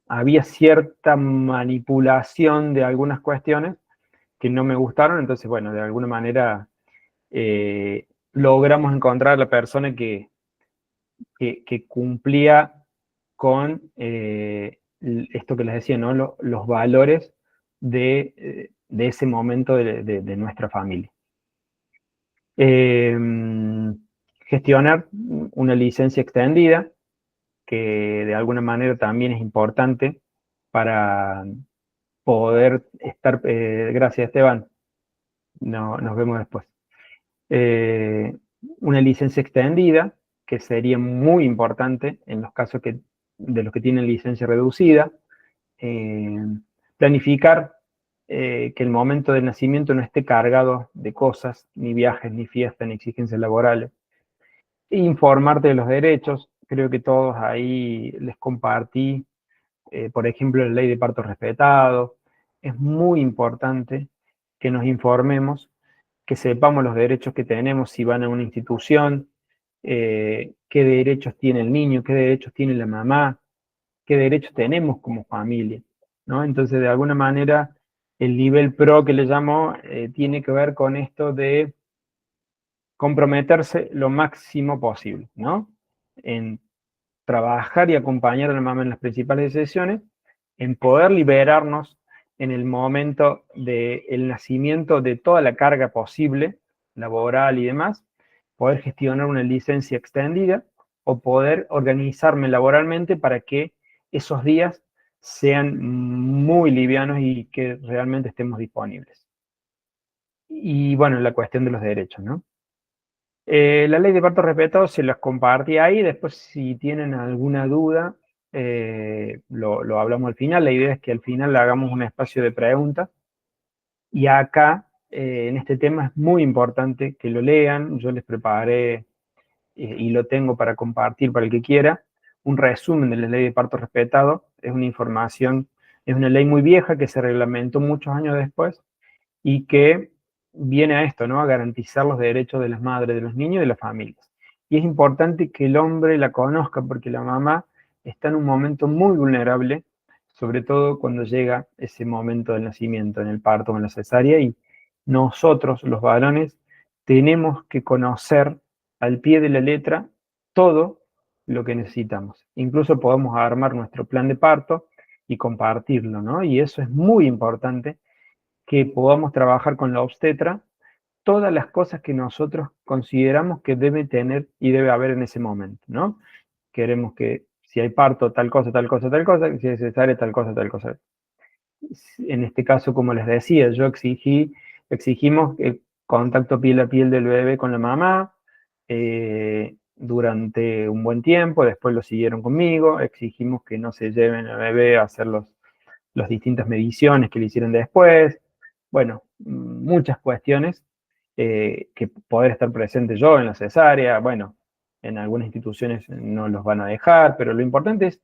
había cierta manipulación de algunas cuestiones que no me gustaron, entonces, bueno, de alguna manera logramos encontrar la persona que cumplía con esto que les decía, ¿no? Los valores de ese momento de nuestra familia. Eh, Gestionar una licencia extendida, que de alguna manera también es importante para poder estar, gracias Esteban, no, nos vemos después. Eh, una licencia extendida, que sería muy importante en los casos de los que tienen licencia reducida. Eh, Planificar que el momento del nacimiento no esté cargado de cosas, ni viajes, ni fiestas, ni exigencias laborales. Informarte de los derechos, creo que todos ahí les compartí, por ejemplo, la ley de parto respetado. Es muy importante que nos informemos, que sepamos los derechos que tenemos si van a una institución, qué derechos tiene el niño, qué derechos tiene la mamá, qué derechos tenemos como familia, ¿no? Entonces, de alguna manera, el nivel pro que le llamo tiene que ver con esto de comprometerse lo máximo posible, ¿no? En trabajar y acompañar a la mamá en las principales decisiones, en poder liberarnos en el momento del nacimiento de toda la carga posible, laboral y demás, poder gestionar una licencia extendida o poder organizarme laboralmente para que esos días sean muy livianos y que realmente estemos disponibles. Y bueno, la cuestión de los derechos, ¿no? La ley de parto respetado se las compartí ahí, después si tienen alguna duda, lo hablamos al final. La idea es que al final le hagamos un espacio de preguntas, y acá, en este tema es muy importante que lo lean. Yo les preparé, y lo tengo para compartir para el que quiera, un resumen de la ley de parto respetado. Es una información, es una ley muy vieja que se reglamentó muchos años después, y que viene a esto, ¿no? A garantizar los derechos de las madres, de los niños y de las familias. Y es importante que el hombre la conozca, porque la mamá está en un momento muy vulnerable, sobre todo cuando llega ese momento del nacimiento, en el parto o en la cesárea, y nosotros, los varones, tenemos que conocer al pie de la letra todo lo que necesitamos. Incluso podemos armar nuestro plan de parto y compartirlo, ¿no? Y eso es muy importante, que podamos trabajar con la obstetra todas las cosas que nosotros consideramos que debe tener y debe haber en ese momento, ¿no? Queremos que si hay parto, tal cosa, tal cosa, tal cosa, si es cesárea, tal cosa, tal cosa. En este caso, como les decía, exigimos el contacto piel a piel del bebé con la mamá durante un buen tiempo, después lo siguieron conmigo, exigimos que no se lleven al bebé a hacer las distintas mediciones que le hicieron después, bueno, muchas cuestiones, que poder estar presente yo en la cesárea, bueno, en algunas instituciones no los van a dejar, pero lo importante es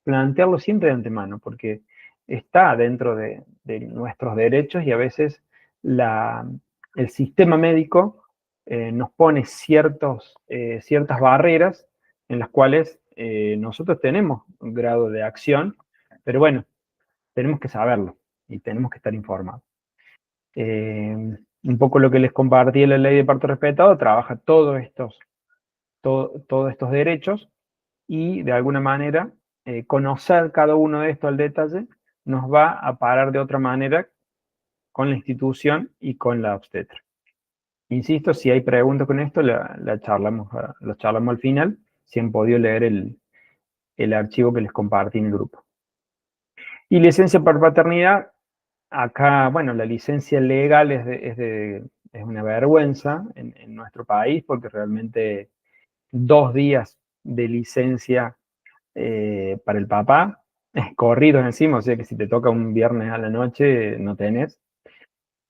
plantearlo siempre de antemano, porque está dentro de nuestros derechos y a veces el sistema médico nos pone ciertas barreras en las cuales nosotros tenemos un grado de acción, pero bueno, tenemos que saberlo y tenemos que estar informados. Un poco lo que les compartí en la ley de parto respetado, trabaja todos estos derechos y de alguna manera conocer cada uno de estos al detalle nos va a parar de otra manera con la institución y con la obstetra. Insisto, si hay preguntas con esto, la charlamos al final, si han podido leer el archivo que les compartí en el grupo. Y licencia por paternidad, acá, bueno, la licencia legal es una vergüenza en nuestro país, porque realmente 2 días de licencia para el papá, corridos encima, o sea que si te toca un viernes a la noche no tenés,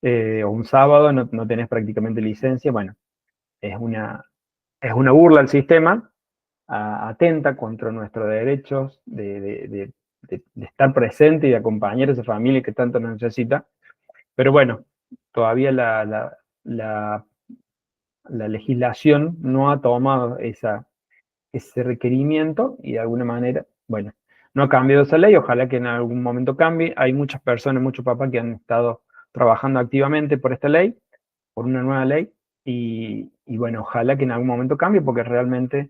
o un sábado no tenés prácticamente licencia, bueno, es una burla al sistema, atenta contra nuestros derechos de estar presente y de acompañar a esa familia que tanto nos necesita, pero bueno, todavía la legislación no ha tomado ese requerimiento y de alguna manera, bueno, no ha cambiado esa ley, ojalá que en algún momento cambie. Hay muchas personas, muchos papás que han estado trabajando activamente por esta ley, por una nueva ley, y bueno, ojalá que en algún momento cambie porque realmente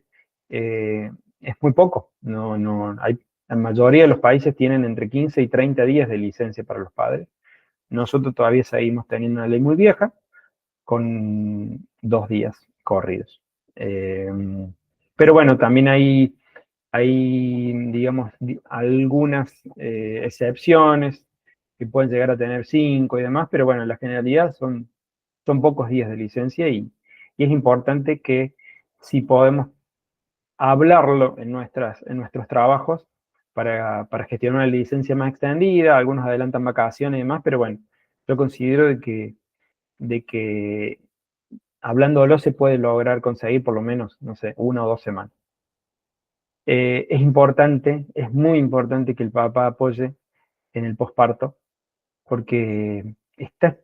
es muy poco. La mayoría de los países tienen entre 15 y 30 días de licencia para los padres. Nosotros todavía seguimos teniendo una ley muy vieja con 2 días corridos. Pero bueno, también hay digamos, algunas excepciones que pueden llegar a tener 5 y demás, pero bueno, en la generalidad son pocos días de licencia y es importante que si podemos hablarlo en nuestros trabajos para gestionar una licencia más extendida, algunos adelantan vacaciones y demás, pero bueno, yo considero de que hablándolo se puede lograr conseguir por lo menos, no sé, 1 o 2 semanas. Es importante, es muy importante que el papá apoye en el posparto, porque está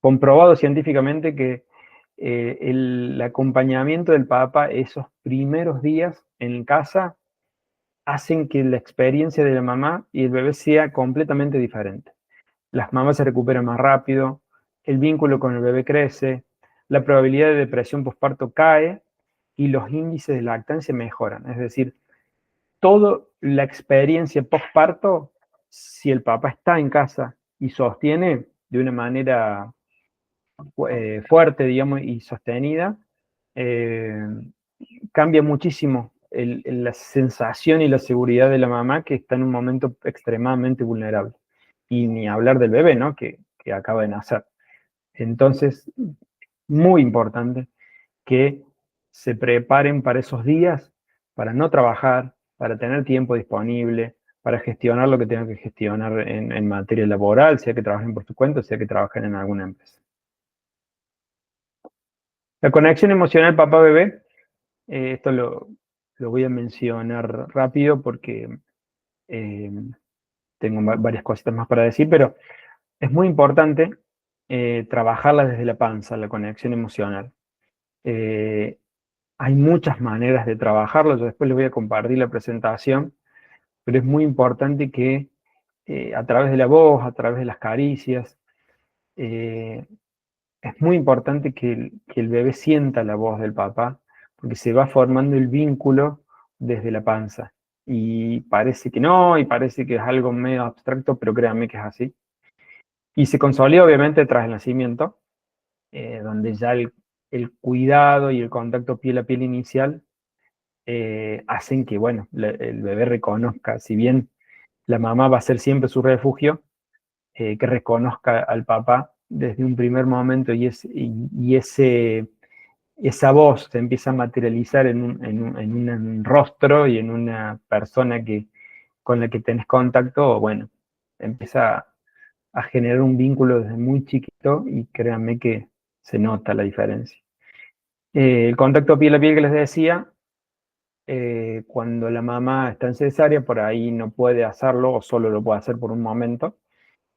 comprobado científicamente que el acompañamiento del papá esos primeros días en casa hacen que la experiencia de la mamá y el bebé sea completamente diferente. Las mamás se recuperan más rápido, el vínculo con el bebé crece, la probabilidad de depresión posparto cae y los índices de lactancia mejoran. Es decir, toda la experiencia postparto, si el papá está en casa y sostiene de una manera fuerte, digamos, y sostenida, eh, cambia muchísimo la sensación y la seguridad de la mamá que está en un momento extremadamente vulnerable. Y ni hablar del bebé, ¿no? Que acaba de nacer. Entonces, muy importante que se preparen para esos días, para no trabajar, para tener tiempo disponible, para gestionar lo que tengan que gestionar en materia laboral, sea que trabajen por su cuenta, sea que trabajen en alguna empresa. La conexión emocional papá-bebé, esto lo voy a mencionar rápido porque eh, tengo varias cositas más para decir, pero es muy importante trabajarla desde la panza, la conexión emocional. Hay muchas maneras de trabajarlo, yo después les voy a compartir la presentación, pero es muy importante que a través de la voz, a través de las caricias, es muy importante que el bebé sienta la voz del papá, porque se va formando el vínculo desde la panza. Y parece que no, y parece que es algo medio abstracto, pero créanme que es así. Y se consolida obviamente tras el nacimiento, donde ya el cuidado y el contacto piel a piel inicial hacen que, bueno, el bebé reconozca, si bien la mamá va a ser siempre su refugio, que reconozca al papá desde un primer momento y esa voz se empieza a materializar en un rostro y en una persona con la que tenés contacto, bueno, empieza a generar un vínculo desde muy chiquito y créanme que se nota la diferencia. El contacto piel a piel que les decía, cuando la mamá está en cesárea, por ahí no puede hacerlo o solo lo puede hacer por un momento,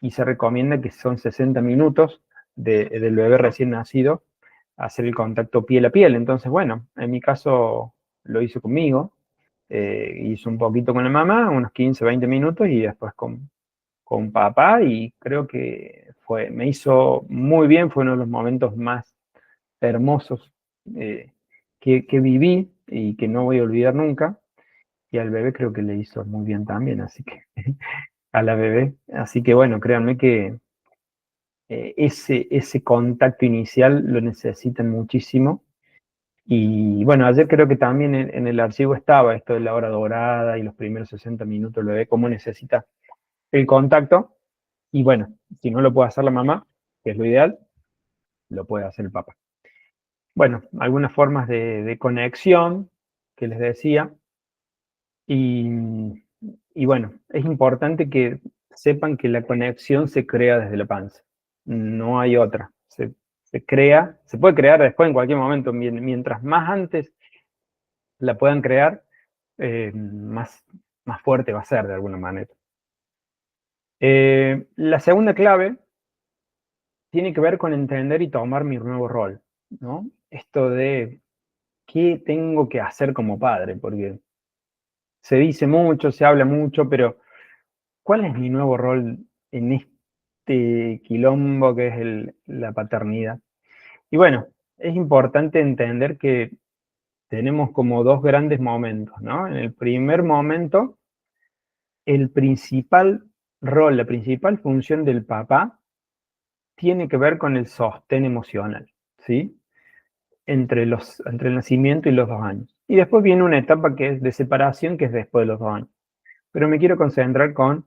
y se recomienda que son 60 minutos del bebé recién nacido hacer el contacto piel a piel. Entonces, bueno, en mi caso lo hice conmigo, hice un poquito con la mamá, unos 15, 20 minutos y después con papá y creo que me hizo muy bien, fue uno de los momentos más hermosos que viví y que no voy a olvidar nunca. Y al bebé creo que le hizo muy bien también, así que a la bebé. Así que bueno, créanme que ese contacto inicial lo necesitan muchísimo. Y bueno, ayer creo que también en el archivo estaba esto de la hora dorada y los primeros 60 minutos del bebé, cómo necesita el contacto. Y bueno, si no lo puede hacer la mamá, que es lo ideal, lo puede hacer el papá. Bueno, algunas formas de conexión que les decía. Y, y bueno, es importante que sepan que la conexión se crea desde la panza. No hay otra. Se crea, se puede crear después en cualquier momento. Mientras más antes la puedan crear, más fuerte va a ser de alguna manera. La segunda clave tiene que ver con entender y tomar mi nuevo rol, ¿no? Esto de qué tengo que hacer como padre, porque se dice mucho, se habla mucho, pero ¿cuál es mi nuevo rol en este quilombo que es la paternidad? Y bueno, es importante entender que tenemos como dos grandes momentos, ¿no? En el primer momento, el principal rol, la principal función del papá tiene que ver con el sostén emocional, ¿sí? Entre el nacimiento y los 2 años. Y después viene una etapa que es de separación, que es después de los 2 años. Pero me quiero concentrar con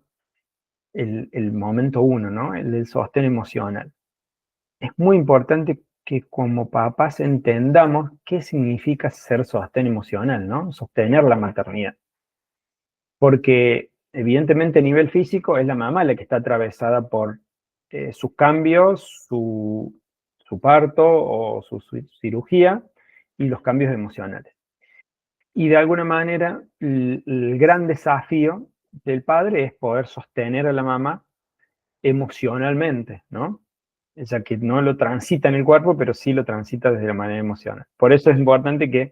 el momento uno, ¿no? El del sostén emocional. Es muy importante que como papás entendamos qué significa ser sostén emocional, ¿no? Sostener la maternidad. Porque evidentemente a nivel físico es la mamá la que está atravesada por sus cambios, su parto o su cirugía y los cambios emocionales. Y de alguna manera el gran desafío del padre es poder sostener a la mamá emocionalmente, ¿no? Ya que no lo transita en el cuerpo, pero sí lo transita desde la manera emocional. Por eso es importante que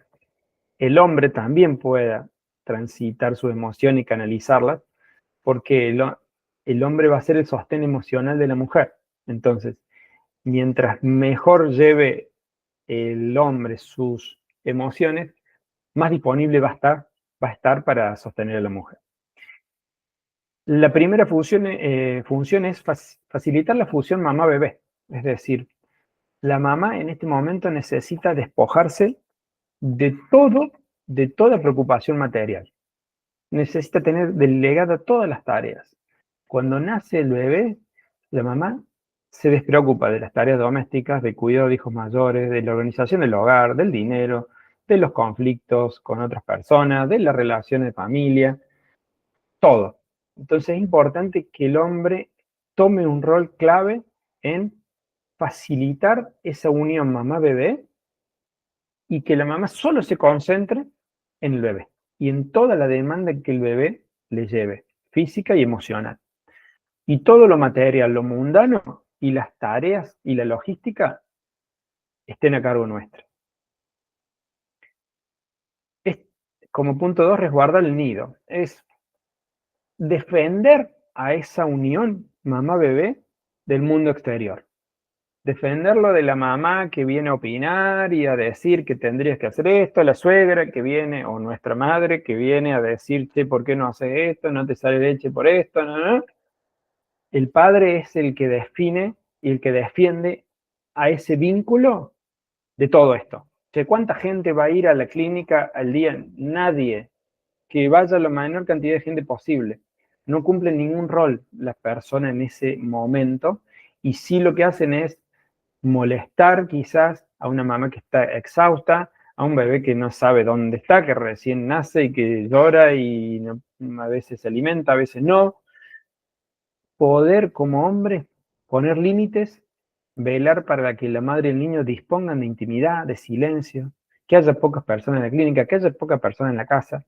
el hombre también pueda transitar su emoción y canalizarlas, porque el hombre va a ser el sostén emocional de la mujer. Entonces, mientras mejor lleve el hombre sus emociones, más disponible va a estar para sostener a la mujer. La primera función es facilitar la fusión mamá-bebé. Es decir, la mamá en este momento necesita despojarse de todo, de toda preocupación material. Necesita tener delegadas todas las tareas. Cuando nace el bebé, la mamá se despreocupa de las tareas domésticas, de cuidado de hijos mayores, de la organización del hogar, del dinero, de los conflictos con otras personas, de las relaciones de familia, todo. Entonces es importante que el hombre tome un rol clave en facilitar esa unión mamá-bebé y que la mamá solo se concentre en el bebé y en toda la demanda que el bebé le lleve, física y emocional. Y todo lo material, lo mundano y las tareas y la logística estén a cargo nuestro. Es, como punto 2, resguardar el nido. Es defender a esa unión mamá-bebé del mundo exterior. defenderlo de la mamá que viene a opinar y a decir que tendrías que hacer esto, la suegra que viene, o nuestra madre que viene a decirte por qué no haces esto, no te sale leche por esto, no, no. El padre es el que define y el que defiende a ese vínculo de todo esto. ¿De cuánta gente va a ir a la clínica al día? Nadie. Que vaya la menor cantidad de gente posible. No cumplen ningún rol las personas en ese momento y sí lo que hacen es molestar quizás a una mamá que está exhausta, a un bebé que no sabe dónde está, que recién nace y que llora y no, a veces se alimenta, a veces no. Poder como hombre poner límites, velar para que la madre y el niño dispongan de intimidad, de silencio, que haya pocas personas en la clínica, que haya pocas personas en la casa,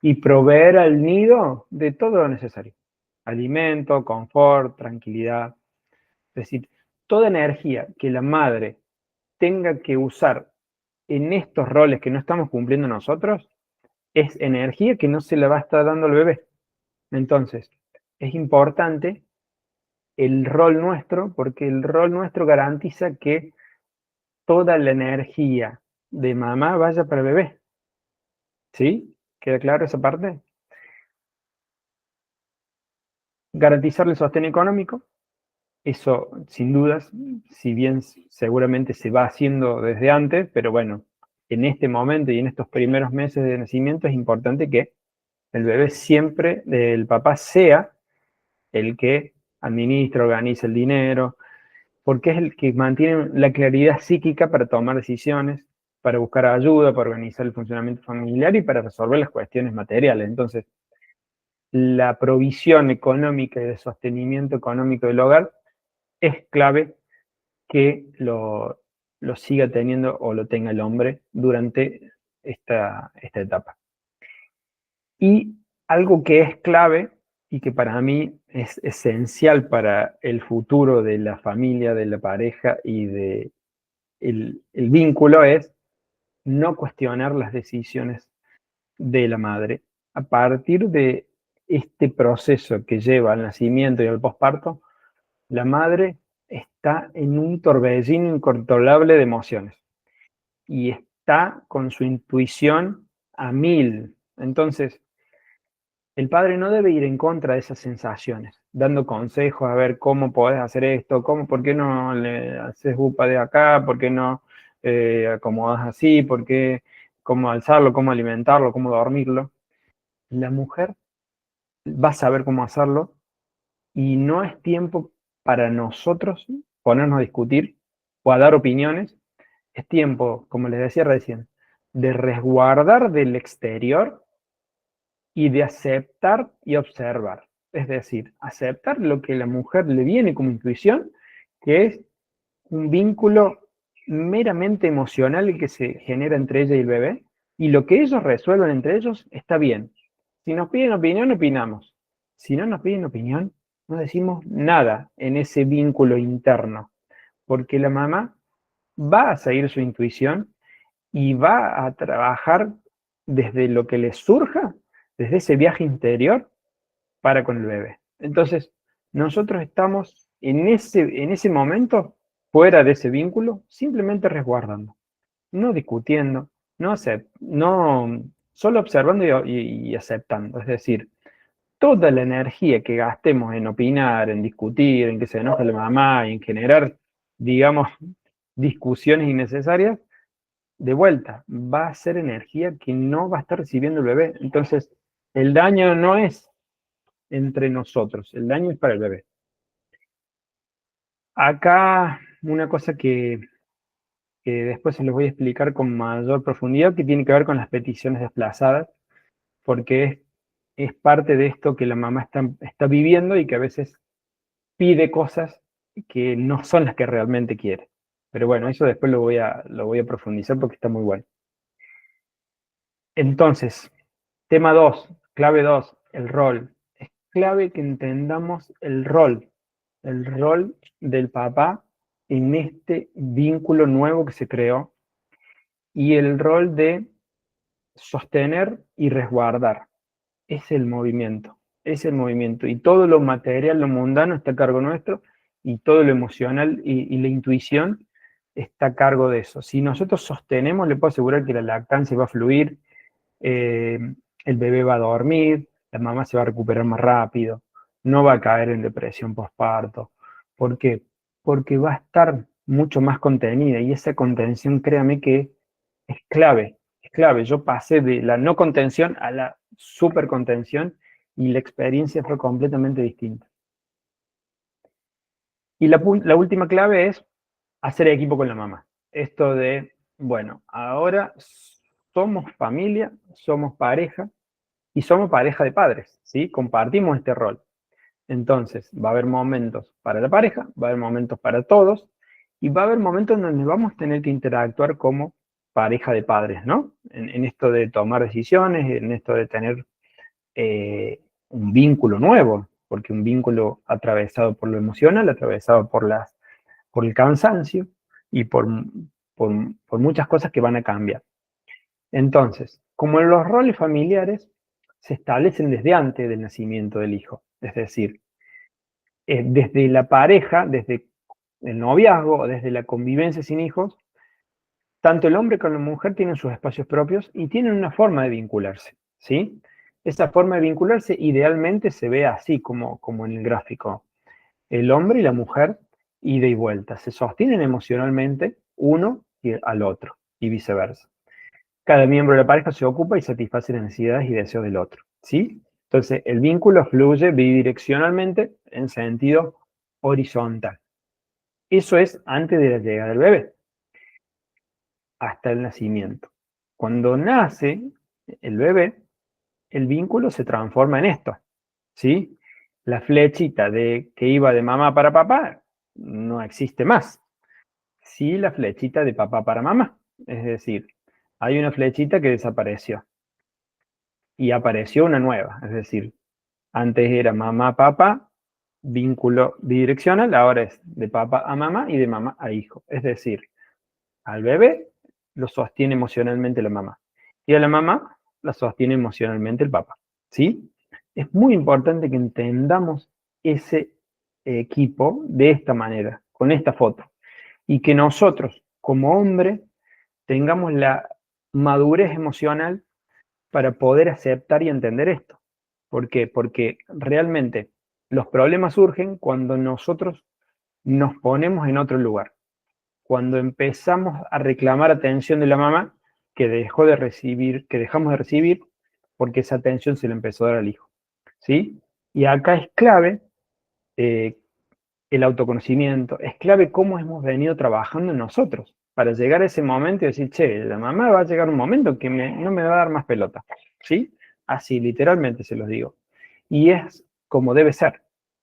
y proveer al nido de todo lo necesario. Alimento, confort, tranquilidad. Es decir, toda energía que la madre tenga que usar en estos roles que no estamos cumpliendo nosotros, es energía que no se la va a estar dando al bebé. Entonces, es importante el rol nuestro, porque el rol nuestro garantiza que toda la energía de mamá vaya para el bebé. ¿Sí? ¿Queda claro esa parte? Garantizarle el sostén económico. Eso, sin dudas, si bien seguramente se va haciendo desde antes, pero bueno, en este momento y en estos primeros meses de nacimiento es importante que el bebé siempre, el papá sea el que administra, organiza el dinero, porque es el que mantiene la claridad psíquica para tomar decisiones, para buscar ayuda, para organizar el funcionamiento familiar y para resolver las cuestiones materiales. Entonces, la provisión económica y de sostenimiento económico del hogar es clave que lo siga teniendo o lo tenga el hombre durante esta etapa. Y algo que es clave y que para mí es esencial para el futuro de la familia, de la pareja y de el vínculo es no cuestionar las decisiones de la madre. A partir de este proceso que lleva al nacimiento y al posparto, la madre está en un torbellino incontrolable de emociones y está con su intuición a mil. Entonces, el padre no debe ir en contra de esas sensaciones, dando consejos a ver cómo podés hacer esto, cómo, por qué no le haces upa de acá, por qué no acomodas así, por qué, cómo alzarlo, cómo alimentarlo, cómo dormirlo. La mujer va a saber cómo hacerlo y no es tiempo para nosotros ponernos a discutir o a dar opiniones. Es tiempo, como les decía recién, de resguardar del exterior y de aceptar y observar. Es decir, aceptar lo que a la mujer le viene como intuición, que es un vínculo meramente emocional el que se genera entre ella y el bebé, y lo que ellos resuelven entre ellos está bien. Si nos piden opinión, opinamos. Si no nos piden opinión, no decimos nada en ese vínculo interno, porque la mamá va a seguir su intuición y va a trabajar desde lo que le surja, desde ese viaje interior para con el bebé. Entonces, nosotros estamos en ese momento, fuera de ese vínculo, simplemente resguardando, no discutiendo, no solo observando y aceptando. Es decir, toda la energía que gastemos en opinar, en discutir, en que se enoje la mamá y en generar, digamos, discusiones innecesarias, de vuelta, va a ser energía que no va a estar recibiendo el bebé. Entonces, el daño no es entre nosotros, el daño es para el bebé. Acá una cosa que después se los voy a explicar con mayor profundidad, que tiene que ver con las peticiones desplazadas, porque es parte de esto que la mamá está viviendo y que a veces pide cosas que no son las que realmente quiere. Pero bueno, eso después lo voy a profundizar porque está muy bueno. Entonces, tema 2, clave 2, el rol. Es clave que entendamos el rol del papá en este vínculo nuevo que se creó y el rol de sostener y resguardar. Es el movimiento, es el movimiento. Y todo lo material, lo mundano está a cargo nuestro y todo lo emocional y la intuición está a cargo de eso. Si nosotros sostenemos, le puedo asegurar que la lactancia va a fluir, eh, el bebé va a dormir, la mamá se va a recuperar más rápido, no va a caer en depresión postparto. ¿Por qué? Porque va a estar mucho más contenida y esa contención, créame que es clave, es clave. Yo pasé de la no contención a la super contención y la experiencia fue completamente distinta. Y la última clave es hacer equipo con la mamá. Esto de, bueno, ahora somos familia, somos pareja y somos pareja de padres, ¿sí? Compartimos este rol. Entonces, va a haber momentos para la pareja, va a haber momentos para todos y va a haber momentos donde vamos a tener que interactuar como pareja de padres, ¿no? En esto de tomar decisiones, en esto de tener un vínculo nuevo, porque un vínculo atravesado por lo emocional, atravesado por el cansancio y por, por muchas cosas que van a cambiar. Entonces, como los roles familiares se establecen desde antes del nacimiento del hijo, es decir, desde la pareja, desde el noviazgo, desde la convivencia sin hijos, tanto el hombre como la mujer tienen sus espacios propios y tienen una forma de vincularse, ¿sí? Esa forma de vincularse idealmente se ve así como en el gráfico. El hombre y la mujer, ida y vuelta, se sostienen emocionalmente uno al otro y viceversa. Cada miembro de la pareja se ocupa y satisface las necesidades y deseos del otro, ¿sí? Entonces, el vínculo fluye bidireccionalmente en sentido horizontal. Eso es antes de la llegada del bebé, hasta el nacimiento. Cuando nace el bebé, el vínculo se transforma en esto, ¿sí? La flechita que iba de mamá para papá no existe más. Sí, la flechita de papá para mamá. Es decir, hay una flechita que desapareció y apareció una nueva. Es decir, antes era mamá, papá, vínculo bidireccional, ahora es de papá a mamá y de mamá a hijo. Es decir, al bebé lo sostiene emocionalmente la mamá y a la mamá la sostiene emocionalmente el papá. ¿Sí? Es muy importante que entendamos ese equipo de esta manera, con esta foto, y que nosotros, como hombre, tengamos la madurez emocional para poder aceptar y entender esto. ¿Por qué? Porque realmente los problemas surgen cuando nosotros nos ponemos en otro lugar, cuando empezamos a reclamar atención de la mamá que dejó de recibir, que dejamos de recibir, porque esa atención se le empezó a dar al hijo. ¿Sí? Y acá es clave eh, el autoconocimiento, es clave cómo hemos venido trabajando en nosotros para llegar a ese momento y decir, che, la mamá va a llegar un momento que no me va a dar más pelota, ¿sí? Así, literalmente se los digo. Y es como debe ser,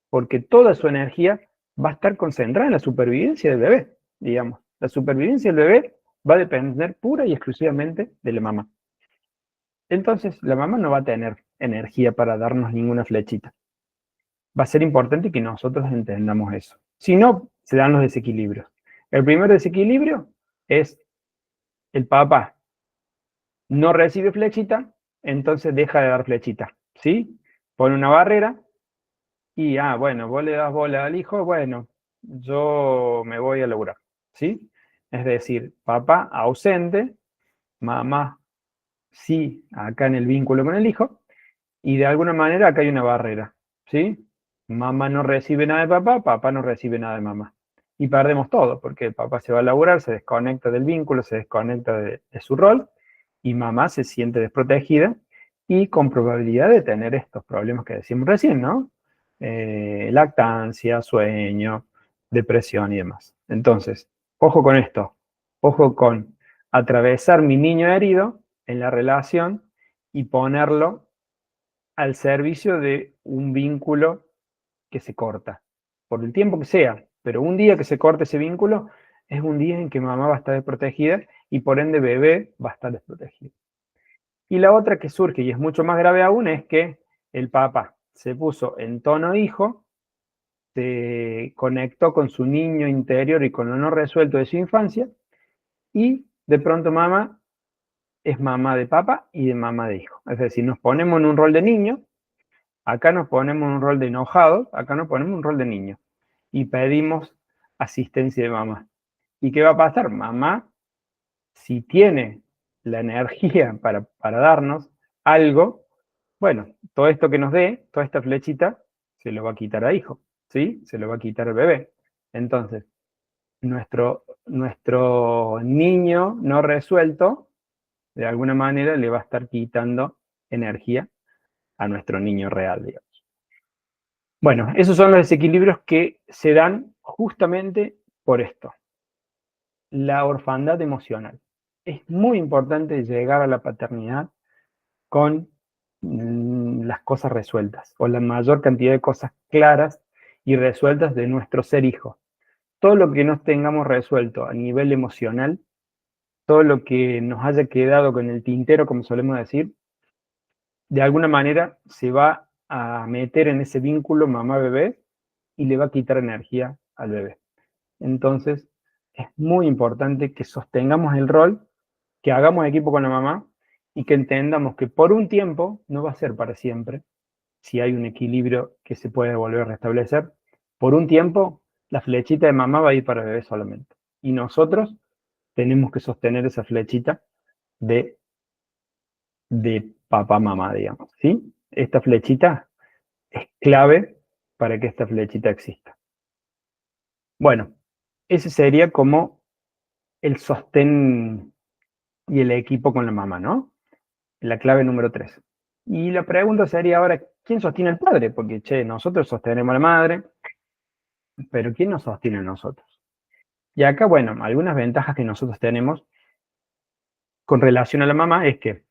porque toda su energía va a estar concentrada en la supervivencia del bebé, digamos. La supervivencia del bebé va a depender pura y exclusivamente de la mamá. Entonces, la mamá no va a tener energía para darnos ninguna flechita. Va a ser importante que nosotros entendamos eso. Si no, se dan los desequilibrios. El primer desequilibrio es el papá no recibe flechita, entonces deja de dar flechita, ¿sí? Pone una barrera y, bueno, vos le das bola al hijo, bueno, yo me voy a laburar, ¿sí? Es decir, papá ausente, mamá sí, acá en el vínculo con el hijo, y de alguna manera acá hay una barrera, ¿sí? Mamá no recibe nada de papá, papá no recibe nada de mamá. Y perdemos todo, porque el papá se va a laburar, se desconecta del vínculo, se desconecta de su rol, y mamá se siente desprotegida y con probabilidad de tener estos problemas que decíamos recién, ¿no? Lactancia, sueño, depresión y demás. Entonces, ojo con esto, ojo con atravesar mi niño herido en la relación y ponerlo al servicio de un vínculo que se corta, por el tiempo que sea, pero un día que se corte ese vínculo es un día en que mamá va a estar desprotegida y por ende bebé va a estar desprotegido. Y la otra que surge, y es mucho más grave aún, es que el papá se puso en tono hijo, se conectó con su niño interior y con lo no resuelto de su infancia, y de pronto mamá es mamá de papá y de mamá de hijo. Es decir, nos ponemos en un rol de niño, acá nos ponemos en un rol de enojado, acá nos ponemos en un rol de niño. y pedimos asistencia de mamá. ¿Y qué va a pasar? Mamá, si tiene la energía para darnos algo, bueno, todo esto que nos dé, toda esta flechita, se lo va a quitar a hijo, ¿sí? Se lo va a quitar al bebé. Entonces, nuestro niño no resuelto, de alguna manera le va a estar quitando energía a nuestro niño real, digamos. Bueno, esos son los desequilibrios que se dan justamente por esto, la orfandad emocional. Es muy importante llegar a la paternidad con las cosas resueltas, o la mayor cantidad de cosas claras y resueltas de nuestro ser hijo. Todo lo que no tengamos resuelto a nivel emocional, todo lo que nos haya quedado con el tintero, como solemos decir, de alguna manera se va a meter en ese vínculo mamá-bebé y le va a quitar energía al bebé. Entonces, es muy importante que sostengamos el rol, que hagamos equipo con la mamá y que entendamos que por un tiempo, no va a ser para siempre, si hay un equilibrio que se puede volver a restablecer, por un tiempo la flechita de mamá va a ir para el bebé solamente. Y nosotros tenemos que sostener esa flechita de, de papá-mamá, digamos, ¿sí? Esta flechita es clave para que esta flechita exista. Bueno, ese sería como el sostén y el equipo con la mamá, ¿no? La clave número 3. Y la pregunta sería ahora, ¿quién sostiene al padre? Porque, che, nosotros sostenemos a la madre, pero ¿quién nos sostiene a nosotros? Y acá, bueno, algunas ventajas que nosotros tenemos con relación a la mamá es que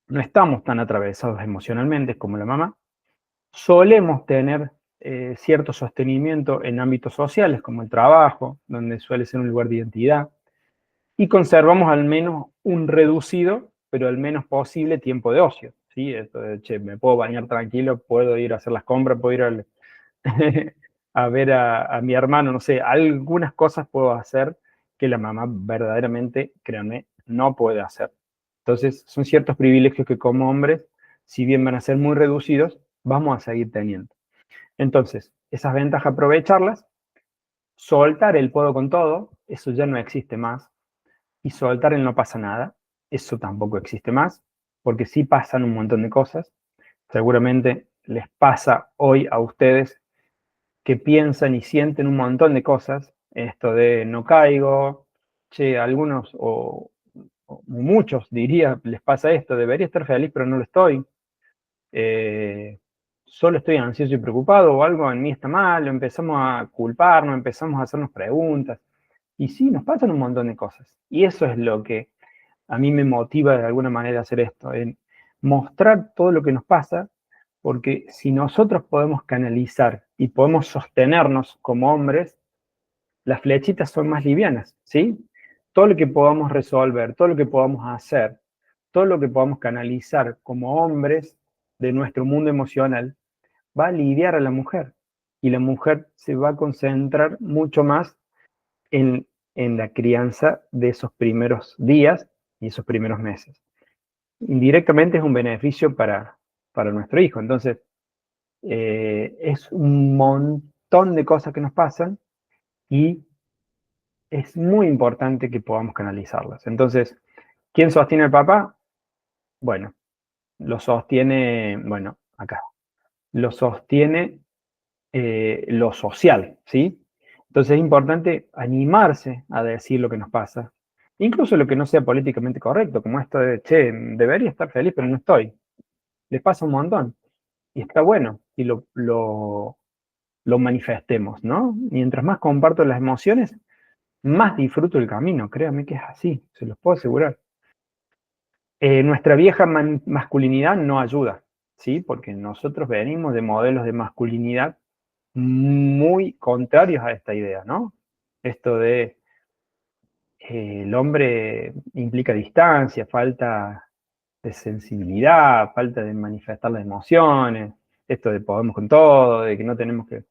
no estamos tan atravesados emocionalmente como la mamá, solemos tener cierto sostenimiento en ámbitos sociales como el trabajo, donde suele ser un lugar de identidad, y conservamos al menos un reducido, pero al menos posible, tiempo de ocio. ¿Sí? Esto de, che, me puedo bañar tranquilo, puedo ir a hacer las compras, puedo ir a ver a mi hermano, no sé, algunas cosas puedo hacer que la mamá verdaderamente, créanme, no puede hacer. Entonces, son ciertos privilegios que como hombres, si bien van a ser muy reducidos, vamos a seguir teniendo. Entonces, esas ventajas aprovecharlas, soltar el puedo con todo, eso ya no existe más, y soltar el no pasa nada, eso tampoco existe más, porque sí pasan un montón de cosas. Seguramente les pasa hoy a ustedes que piensan y sienten un montón de cosas, esto de no caigo, che, algunos o muchos diría, les pasa esto, debería estar feliz pero no lo estoy, solo estoy ansioso y preocupado o algo en mí está mal, empezamos a culparnos, empezamos a hacernos preguntas, y sí, nos pasan un montón de cosas, y eso es lo que a mí me motiva de alguna manera a hacer esto, en mostrar todo lo que nos pasa, porque si nosotros podemos canalizar y podemos sostenernos como hombres, las flechitas son más livianas, ¿sí? Todo lo que podamos resolver, todo lo que podamos hacer, todo lo que podamos canalizar como hombres de nuestro mundo emocional, va a aliviar a la mujer. Y la mujer se va a concentrar mucho más en la crianza de esos primeros días y esos primeros meses. Indirectamente es un beneficio para nuestro hijo. Entonces, es un montón de cosas que nos pasan y es muy importante que podamos canalizarlas. Entonces, ¿quién sostiene al papá? Bueno, lo sostiene, bueno, acá, lo sostiene lo social, ¿sí? Entonces es importante animarse a decir lo que nos pasa, incluso lo que no sea políticamente correcto, como esto de, che, debería estar feliz, pero no estoy. Les pasa un montón. Y está bueno y lo manifestemos, ¿no? Mientras más comparto las emociones, más disfruto el camino, créanme que es así, se los puedo asegurar. Nuestra vieja masculinidad no ayuda, ¿sí? Porque nosotros venimos de modelos de masculinidad muy contrarios a esta idea, ¿no? Esto de el hombre implica distancia, falta de sensibilidad, falta de manifestar las emociones, esto de podemos con todo, de que no tenemos que,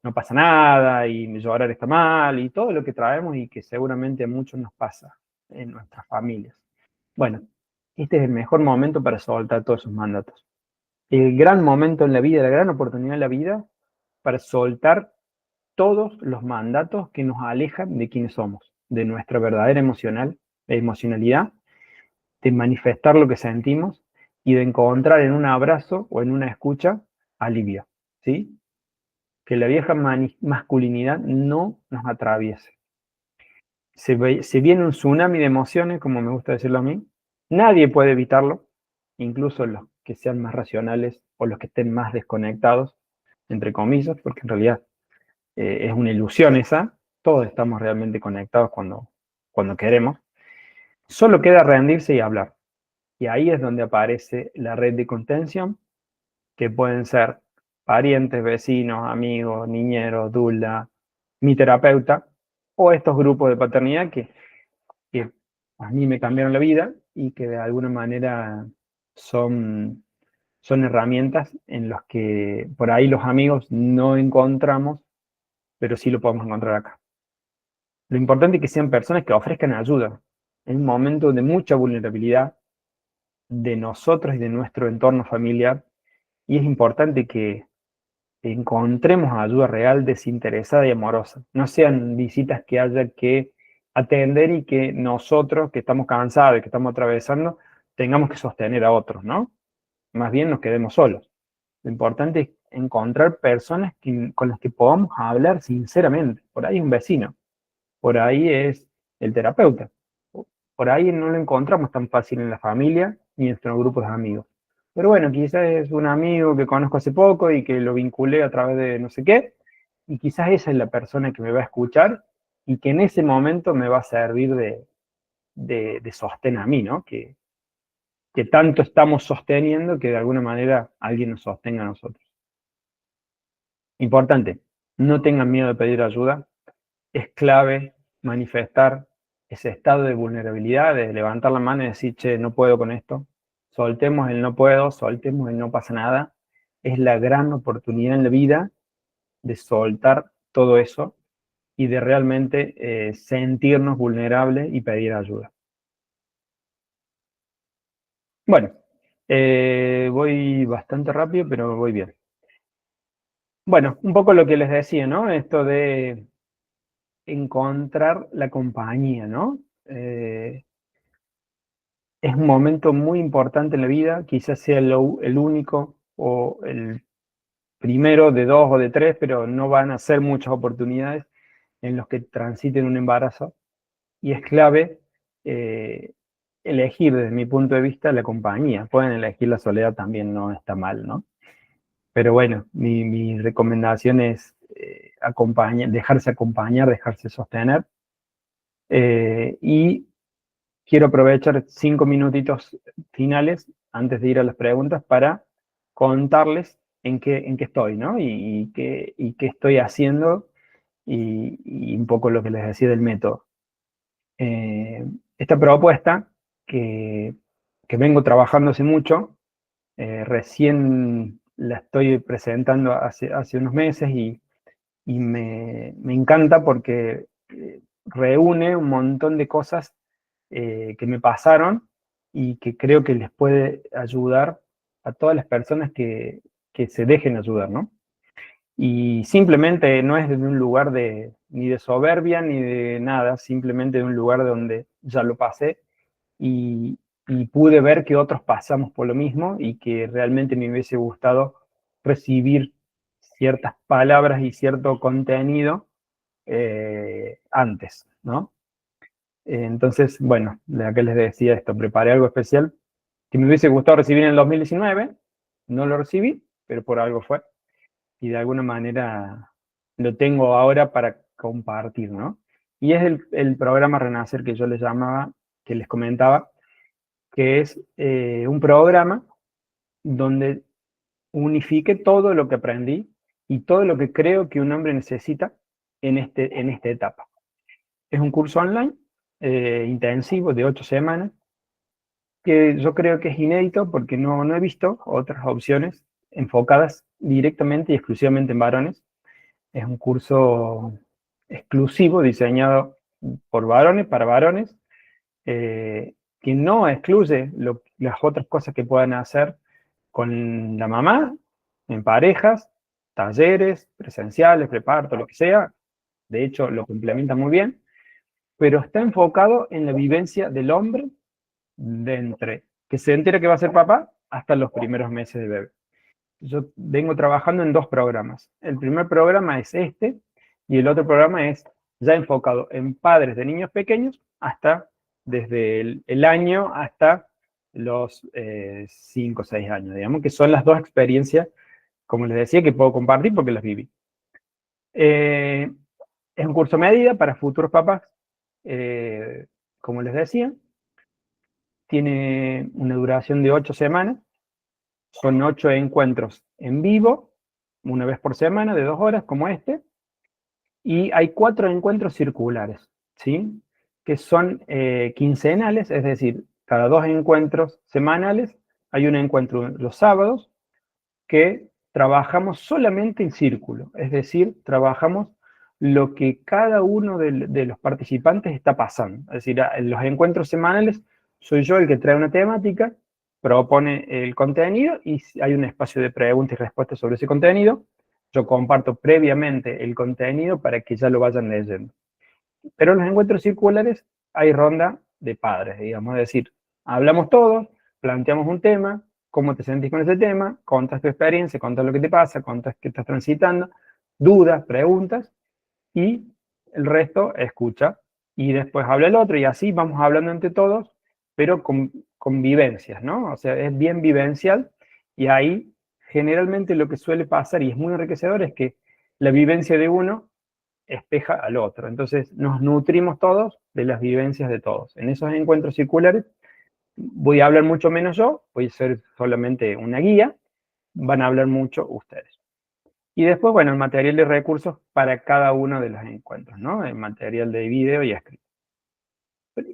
no pasa nada y llorar está mal y todo lo que traemos y que seguramente a muchos nos pasa en nuestras familias. Bueno, este es el mejor momento para soltar todos esos mandatos. El gran momento en la vida, la gran oportunidad en la vida para soltar todos los mandatos que nos alejan de quienes somos, de nuestra verdadera emocionalidad, de manifestar lo que sentimos y de encontrar en un abrazo o en una escucha alivio, ¿sí? Que la vieja masculinidad no nos atraviese. Se viene un tsunami de emociones, como me gusta decirlo a mí. Nadie puede evitarlo, incluso los que sean más racionales o los que estén más desconectados, entre comillas, porque en realidad es una ilusión esa. Todos estamos realmente conectados cuando queremos. Solo queda rendirse y hablar. Y ahí es donde aparece la red de contención, que pueden ser parientes, vecinos, amigos, niñeros, dula, mi terapeuta, o estos grupos de paternidad que a mí me cambiaron la vida y que de alguna manera son, son herramientas en las que por ahí los amigos no encontramos, pero sí lo podemos encontrar acá. Lo importante es que sean personas que ofrezcan ayuda en un momento de mucha vulnerabilidad de nosotros y de nuestro entorno familiar, y es importante que encontremos ayuda real, desinteresada y amorosa. No sean visitas que haya que atender y que nosotros, que estamos cansados y que estamos atravesando, tengamos que sostener a otros, ¿no? Más bien nos quedemos solos. Lo importante es encontrar personas con las que podamos hablar sinceramente. Por ahí es un vecino, por ahí es el terapeuta, por ahí no lo encontramos tan fácil en la familia ni en nuestros grupos de amigos. Pero bueno, quizás es un amigo que conozco hace poco y que lo vinculé a través de no sé qué, y quizás esa es la persona que me va a escuchar y que en ese momento me va a servir de sostén a mí, ¿no? Que tanto estamos sosteniendo que de alguna manera alguien nos sostenga a nosotros. Importante, no tengan miedo de pedir ayuda. Es clave manifestar ese estado de vulnerabilidad, de levantar la mano y decir, che, no puedo con esto. Soltemos el no puedo, soltemos el no pasa nada. Es la gran oportunidad en la vida de soltar todo eso y de realmente sentirnos vulnerables y pedir ayuda. Bueno, voy bastante rápido, pero voy bien. Bueno, un poco lo que les decía, ¿no? Esto de encontrar la compañía, ¿no? Es un momento muy importante en la vida, quizás sea el único o el primero de dos o de tres, pero no van a ser muchas oportunidades en los que transiten un embarazo. Y es clave eh, elegir, desde mi punto de vista, la compañía. Pueden elegir la soledad también, no está mal, ¿no? Pero bueno, mi recomendación es dejarse acompañar, dejarse sostener. Y quiero aprovechar 5 minutitos finales antes de ir a las preguntas para contarles en qué estoy, ¿no? Y qué estoy haciendo y un poco lo que les decía del método. Eh, Esta propuesta que, que vengo trabajando hace mucho, recién la estoy presentando hace unos meses y me encanta porque reúne un montón de cosas que me pasaron y que creo que les puede ayudar a todas las personas que se dejen ayudar, ¿no? Y simplemente no es desde un lugar ni de soberbia ni de nada, simplemente de un lugar donde ya lo pasé y, y pude ver que otros pasamos por lo mismo y que realmente me hubiese gustado recibir ciertas palabras y cierto contenido antes, ¿no? Entonces, bueno, de acá les decía esto, preparé algo especial que me hubiese gustado recibir en el 2019, no lo recibí, pero por algo fue, y de alguna manera lo tengo ahora para compartir, ¿no? Y es el programa Renacer que yo les llamaba, que les comentaba, que es un programa donde unifique todo lo que aprendí y todo lo que creo que un hombre necesita en esta etapa. Es un curso online intensivo de 8 semanas, que yo creo que es inédito porque no he visto otras opciones enfocadas directamente y exclusivamente en varones. Es un curso exclusivo diseñado por varones, para varones, que no excluye las otras cosas que puedan hacer con la mamá, en parejas, talleres presenciales, preparto, lo que sea. De hecho, lo complementa muy bien, pero está enfocado en la vivencia del hombre de entre que se entera que va a ser papá hasta los primeros meses de bebé. Yo vengo trabajando en dos programas. El primer programa es este y el otro programa es ya enfocado en padres de niños pequeños hasta desde el año hasta los 5 o 6 años, digamos, que son las dos experiencias, como les decía, que puedo compartir porque las viví. Es un curso medida para futuros papás, como les decía, tiene una duración de 8 semanas, son 8 encuentros en vivo, una vez por semana, de 2 horas, como este, y hay 4 encuentros circulares, ¿sí? Que son quincenales, es decir, cada 2 encuentros semanales, hay un encuentro los sábados, que trabajamos solamente en círculo, es decir, trabajamos lo que cada uno de los participantes está pasando. Es decir, en los encuentros semanales soy yo el que trae una temática, propone el contenido y hay un espacio de preguntas y respuestas sobre ese contenido. Yo comparto previamente el contenido para que ya lo vayan leyendo. Pero en los encuentros circulares hay ronda de padres, digamos, es decir, hablamos todos, planteamos un tema, cómo te sentís con ese tema, contas tu experiencia, contas lo que te pasa, contas qué estás transitando, dudas, preguntas, y el resto escucha. Y después habla el otro, y así vamos hablando entre todos, pero con vivencias, ¿no? O sea, es bien vivencial, y ahí generalmente lo que suele pasar, y es muy enriquecedor, es que la vivencia de uno espeja al otro. Entonces nos nutrimos todos de las vivencias de todos. En esos encuentros circulares voy a hablar mucho menos yo, voy a ser solamente una guía, van a hablar mucho ustedes. Y después, bueno, el material de recursos para cada uno de los encuentros, ¿no? El material de video y escrito.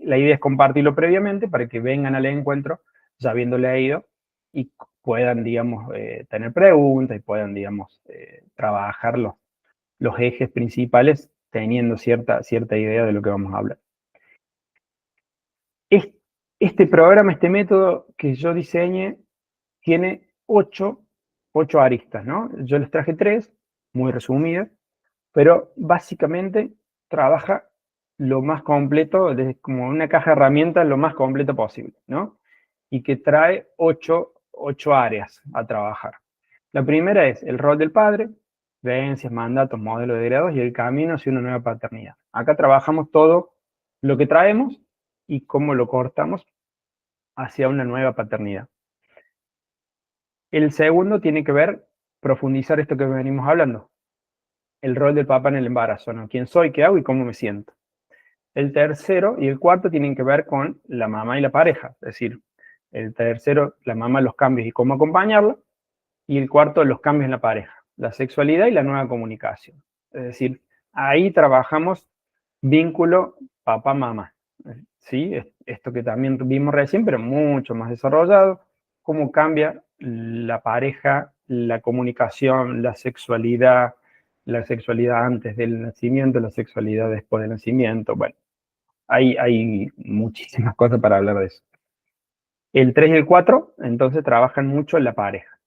La idea es compartirlo previamente para que vengan al encuentro ya habiendo leído y puedan, digamos, tener preguntas y puedan, digamos, trabajar los ejes principales teniendo cierta idea de lo que vamos a hablar. Este programa, este método que yo diseñé, tiene 8 aristas, ¿no? Yo les traje 3, muy resumidas, pero básicamente trabaja lo más completo, como una caja de herramientas lo más completo posible, ¿no? Y que trae 8 áreas a trabajar. La primera es el rol del padre, creencias, mandatos, modelos de grados y el camino hacia una nueva paternidad. Acá trabajamos todo lo que traemos y cómo lo cortamos hacia una nueva paternidad. El segundo tiene que ver, profundizar esto que venimos hablando, el rol del papá en el embarazo, ¿no? ¿Quién soy, qué hago y cómo me siento? El tercero y el cuarto tienen que ver con la mamá y la pareja, es decir, el tercero, la mamá, los cambios y cómo acompañarla, y el cuarto, los cambios en la pareja, la sexualidad y la nueva comunicación. Es decir, ahí trabajamos vínculo papá-mamá, ¿sí? Esto que también vimos recién, pero mucho más desarrollado, cómo cambia la pareja, la comunicación, la sexualidad antes del nacimiento, la sexualidad después del nacimiento. Bueno, hay muchísimas cosas para hablar de eso. El 3 y el 4, entonces, trabajan mucho en la pareja.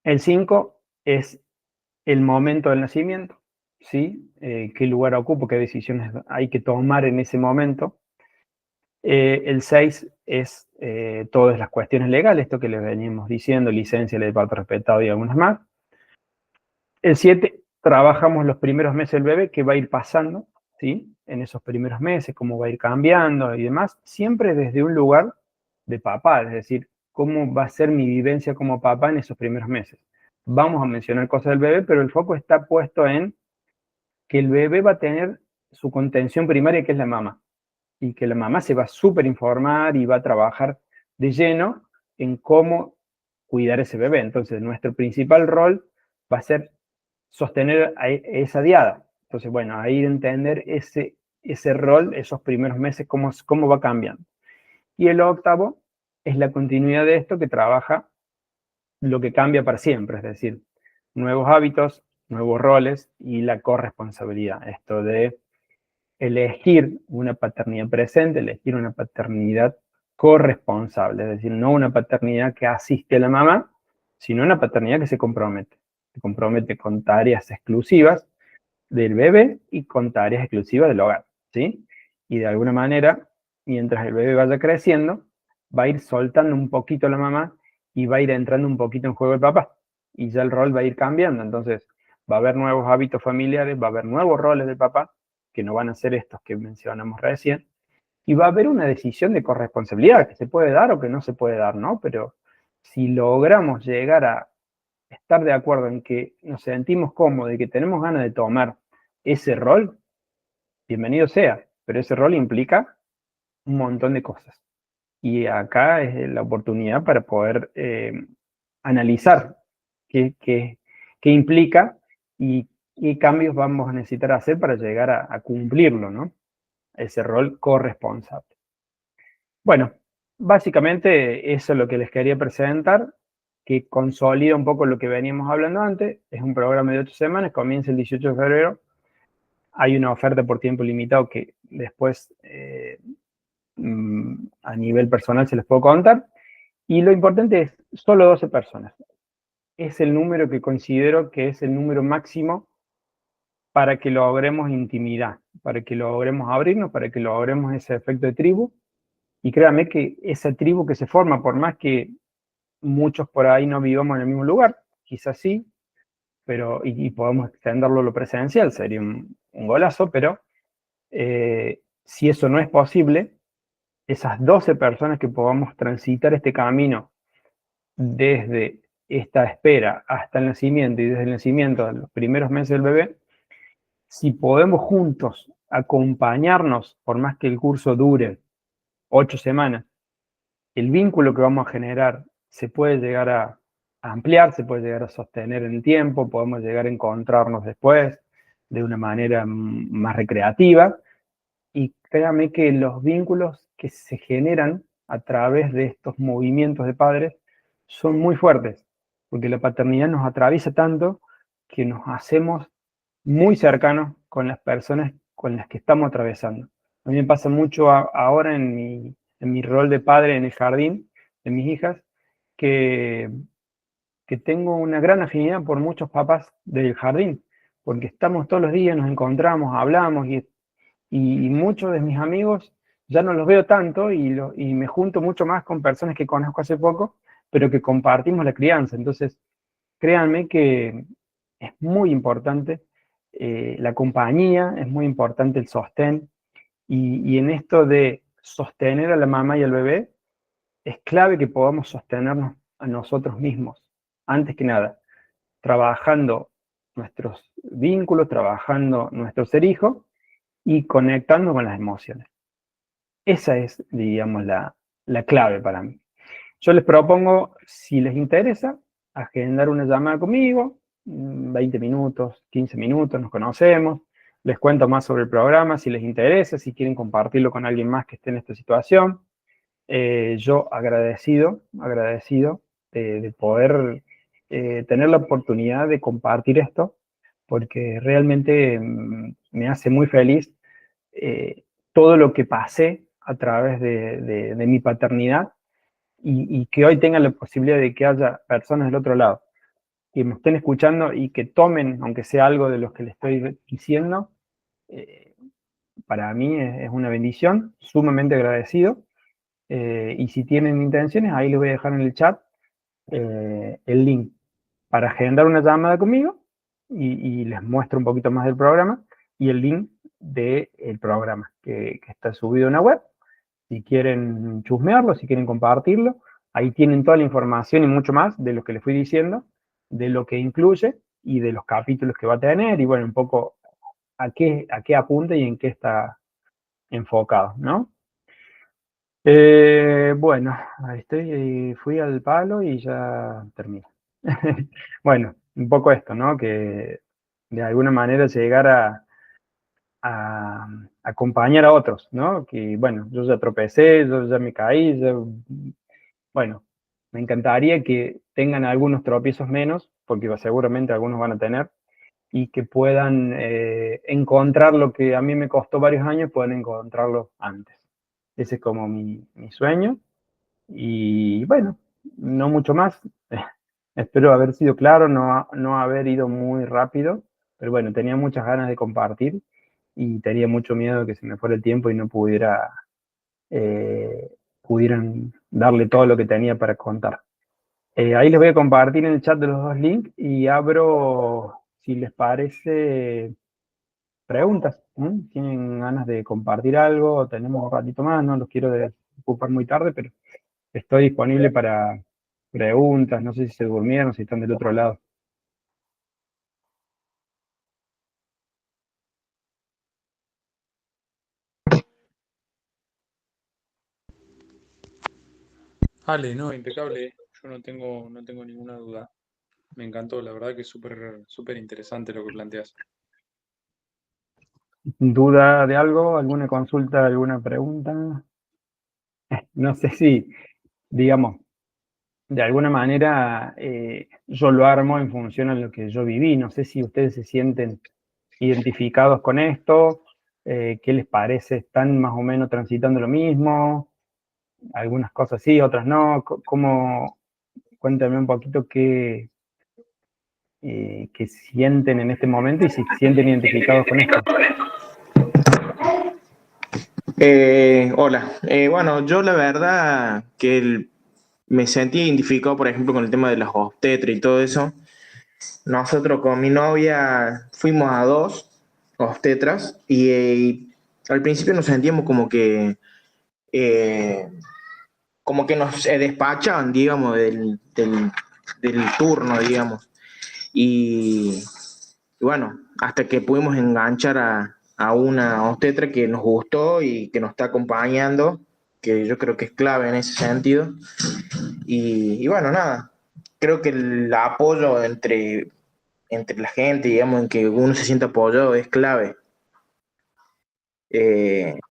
El 5 es el momento del nacimiento, ¿sí? Qué lugar ocupo, qué decisiones hay que tomar en ese momento. El 6 es todas las cuestiones legales, esto que les venimos diciendo, licencia, ley de parto respetado y algunas más. El 7, trabajamos los primeros meses del bebé, que va a ir pasando, ¿sí? En esos primeros meses, cómo va a ir cambiando y demás, siempre desde un lugar de papá, es decir, cómo va a ser mi vivencia como papá en esos primeros meses. Vamos a mencionar cosas del bebé, pero el foco está puesto en que el bebé va a tener su contención primaria, que es la mamá, y que la mamá se va a súper informar y va a trabajar de lleno en cómo cuidar ese bebé. Entonces, nuestro principal rol va a ser sostener a esa diada. Entonces, bueno, ahí entender ese rol, esos primeros meses, cómo va cambiando. Y el octavo es la continuidad de esto, que trabaja lo que cambia para siempre, es decir, nuevos hábitos, nuevos roles y la corresponsabilidad. Esto de elegir una paternidad presente, elegir una paternidad corresponsable, es decir, no una paternidad que asiste a la mamá, sino una paternidad que se compromete. se compromete con tareas exclusivas del bebé y con tareas exclusivas del hogar, ¿sí? Y de alguna manera, mientras el bebé vaya creciendo, va a ir soltando un poquito a la mamá y va a ir entrando un poquito en juego el papá. Y ya el rol va a ir cambiando. Entonces, va a haber nuevos hábitos familiares, va a haber nuevos roles del papá, que no van a ser estos que mencionamos recién, y va a haber una decisión de corresponsabilidad que se puede dar o que no se puede dar, ¿no? Pero si logramos llegar a estar de acuerdo en que nos sentimos cómodos y que tenemos ganas de tomar ese rol, bienvenido sea, pero ese rol implica un montón de cosas. Y acá es la oportunidad para poder analizar qué implica y qué cambios vamos a necesitar hacer para llegar a cumplirlo, ¿no? Ese rol corresponsable. Bueno, básicamente eso es lo que les quería presentar, que consolida un poco lo que veníamos hablando antes. Es un programa de 8 semanas, comienza el 18 de febrero. Hay una oferta por tiempo limitado que después a nivel personal se les puedo contar. Y lo importante es solo 12 personas. Es el número que considero que es el número máximo para que logremos intimidad, para que logremos abrirnos, para que logremos ese efecto de tribu. Y créanme que esa tribu que se forma, por más que muchos por ahí no vivamos en el mismo lugar, quizás sí, pero y podemos extenderlo a lo presencial, sería un golazo, pero si eso no es posible, esas 12 personas que podamos transitar este camino desde esta espera hasta el nacimiento y desde el nacimiento a los primeros meses del bebé, si podemos juntos acompañarnos, por más que el curso dure 8 semanas, el vínculo que vamos a generar se puede llegar a ampliar, se puede llegar a sostener en el tiempo, podemos llegar a encontrarnos después de una manera más recreativa. Y créame que los vínculos que se generan a través de estos movimientos de padres son muy fuertes, porque la paternidad nos atraviesa tanto que nos hacemos muy cercanos con las personas con las que estamos atravesando. A mí me pasa mucho ahora en mi rol de padre en el jardín de mis hijas, que, que tengo una gran afinidad por muchos papás del jardín, porque estamos todos los días, nos encontramos, hablamos y muchos de mis amigos ya no los veo tanto y me junto mucho más con personas que conozco hace poco, pero que compartimos la crianza. Entonces, créanme que es muy importante la compañía, es muy importante el sostén y en esto de sostener a la mamá y al bebé, es clave que podamos sostenernos a nosotros mismos, antes que nada, trabajando nuestros vínculos, trabajando nuestro ser hijo y conectando con las emociones. Esa es, digamos, la clave para mí. Yo les propongo, si les interesa, agendar una llamada conmigo, 20 minutos, 15 minutos, nos conocemos, les cuento más sobre el programa, si les interesa, si quieren compartirlo con alguien más que esté en esta situación. Yo agradecido de poder tener la oportunidad de compartir esto, porque realmente me hace muy feliz todo lo que pasé a través de mi paternidad y que hoy tengan la posibilidad de que haya personas del otro lado que me estén escuchando y que tomen, aunque sea algo de lo que les estoy diciendo, eh, para mí es una bendición, sumamente agradecido. Y si tienen intenciones, ahí les voy a dejar en el chat el link para agendar una llamada conmigo y les muestro un poquito más del programa y el link del programa que está subido en la web. Si quieren chusmearlo, si quieren compartirlo, ahí tienen toda la información y mucho más de lo que les fui diciendo, de lo que incluye y de los capítulos que va a tener y bueno, un poco a qué apunta y en qué está enfocado, ¿no? Bueno, ahí estoy, fui al palo y ya terminé. Bueno, un poco esto, ¿no? Que de alguna manera llegar a acompañar a otros, ¿no? Que bueno, yo ya tropecé, yo ya me caí, bueno, me encantaría que tengan algunos tropiezos menos, porque seguramente algunos van a tener, y que puedan encontrar lo que a mí me costó varios años, puedan encontrarlo antes. Ese es como mi sueño. Y bueno, no mucho más. Espero haber sido claro, no haber ido muy rápido, pero bueno, tenía muchas ganas de compartir y tenía mucho miedo de que se me fuera el tiempo y no eh, pudieran darle todo lo que tenía para contar. Ahí les voy a compartir en el chat de los dos links y abro, si les parece, preguntas. ¿Tienen ganas de compartir algo? Tenemos un ratito más, no los quiero ocupar muy tarde, pero estoy disponible para preguntas. No sé si se durmieron, si están del otro lado. Ale, no, impecable. Yo no tengo ninguna duda. Me encantó, la verdad que es súper, súper interesante lo que planteas. ¿Duda de algo? ¿Alguna consulta? ¿Alguna pregunta? No sé si, digamos, de alguna manera yo lo armo en función a lo que yo viví. No sé si ustedes se sienten identificados con esto, qué les parece, están más o menos transitando lo mismo, algunas cosas sí, otras no. ¿Cómo? Cuéntame un poquito qué sienten en este momento y si se sienten identificados con esto. Hola. Bueno, yo la verdad que me sentí identificado, por ejemplo, con el tema de las obstetras y todo eso. Nosotros con mi novia fuimos a dos obstetras y al principio nos sentíamos eh, como que nos despachaban, digamos, del turno, digamos. Y, y bueno, hasta que pudimos enganchar a una obstetra que nos gustó y que nos está acompañando, que yo creo que es clave en ese sentido. Y bueno, nada, creo que el apoyo entre la gente, digamos, en que uno se sienta apoyado es clave.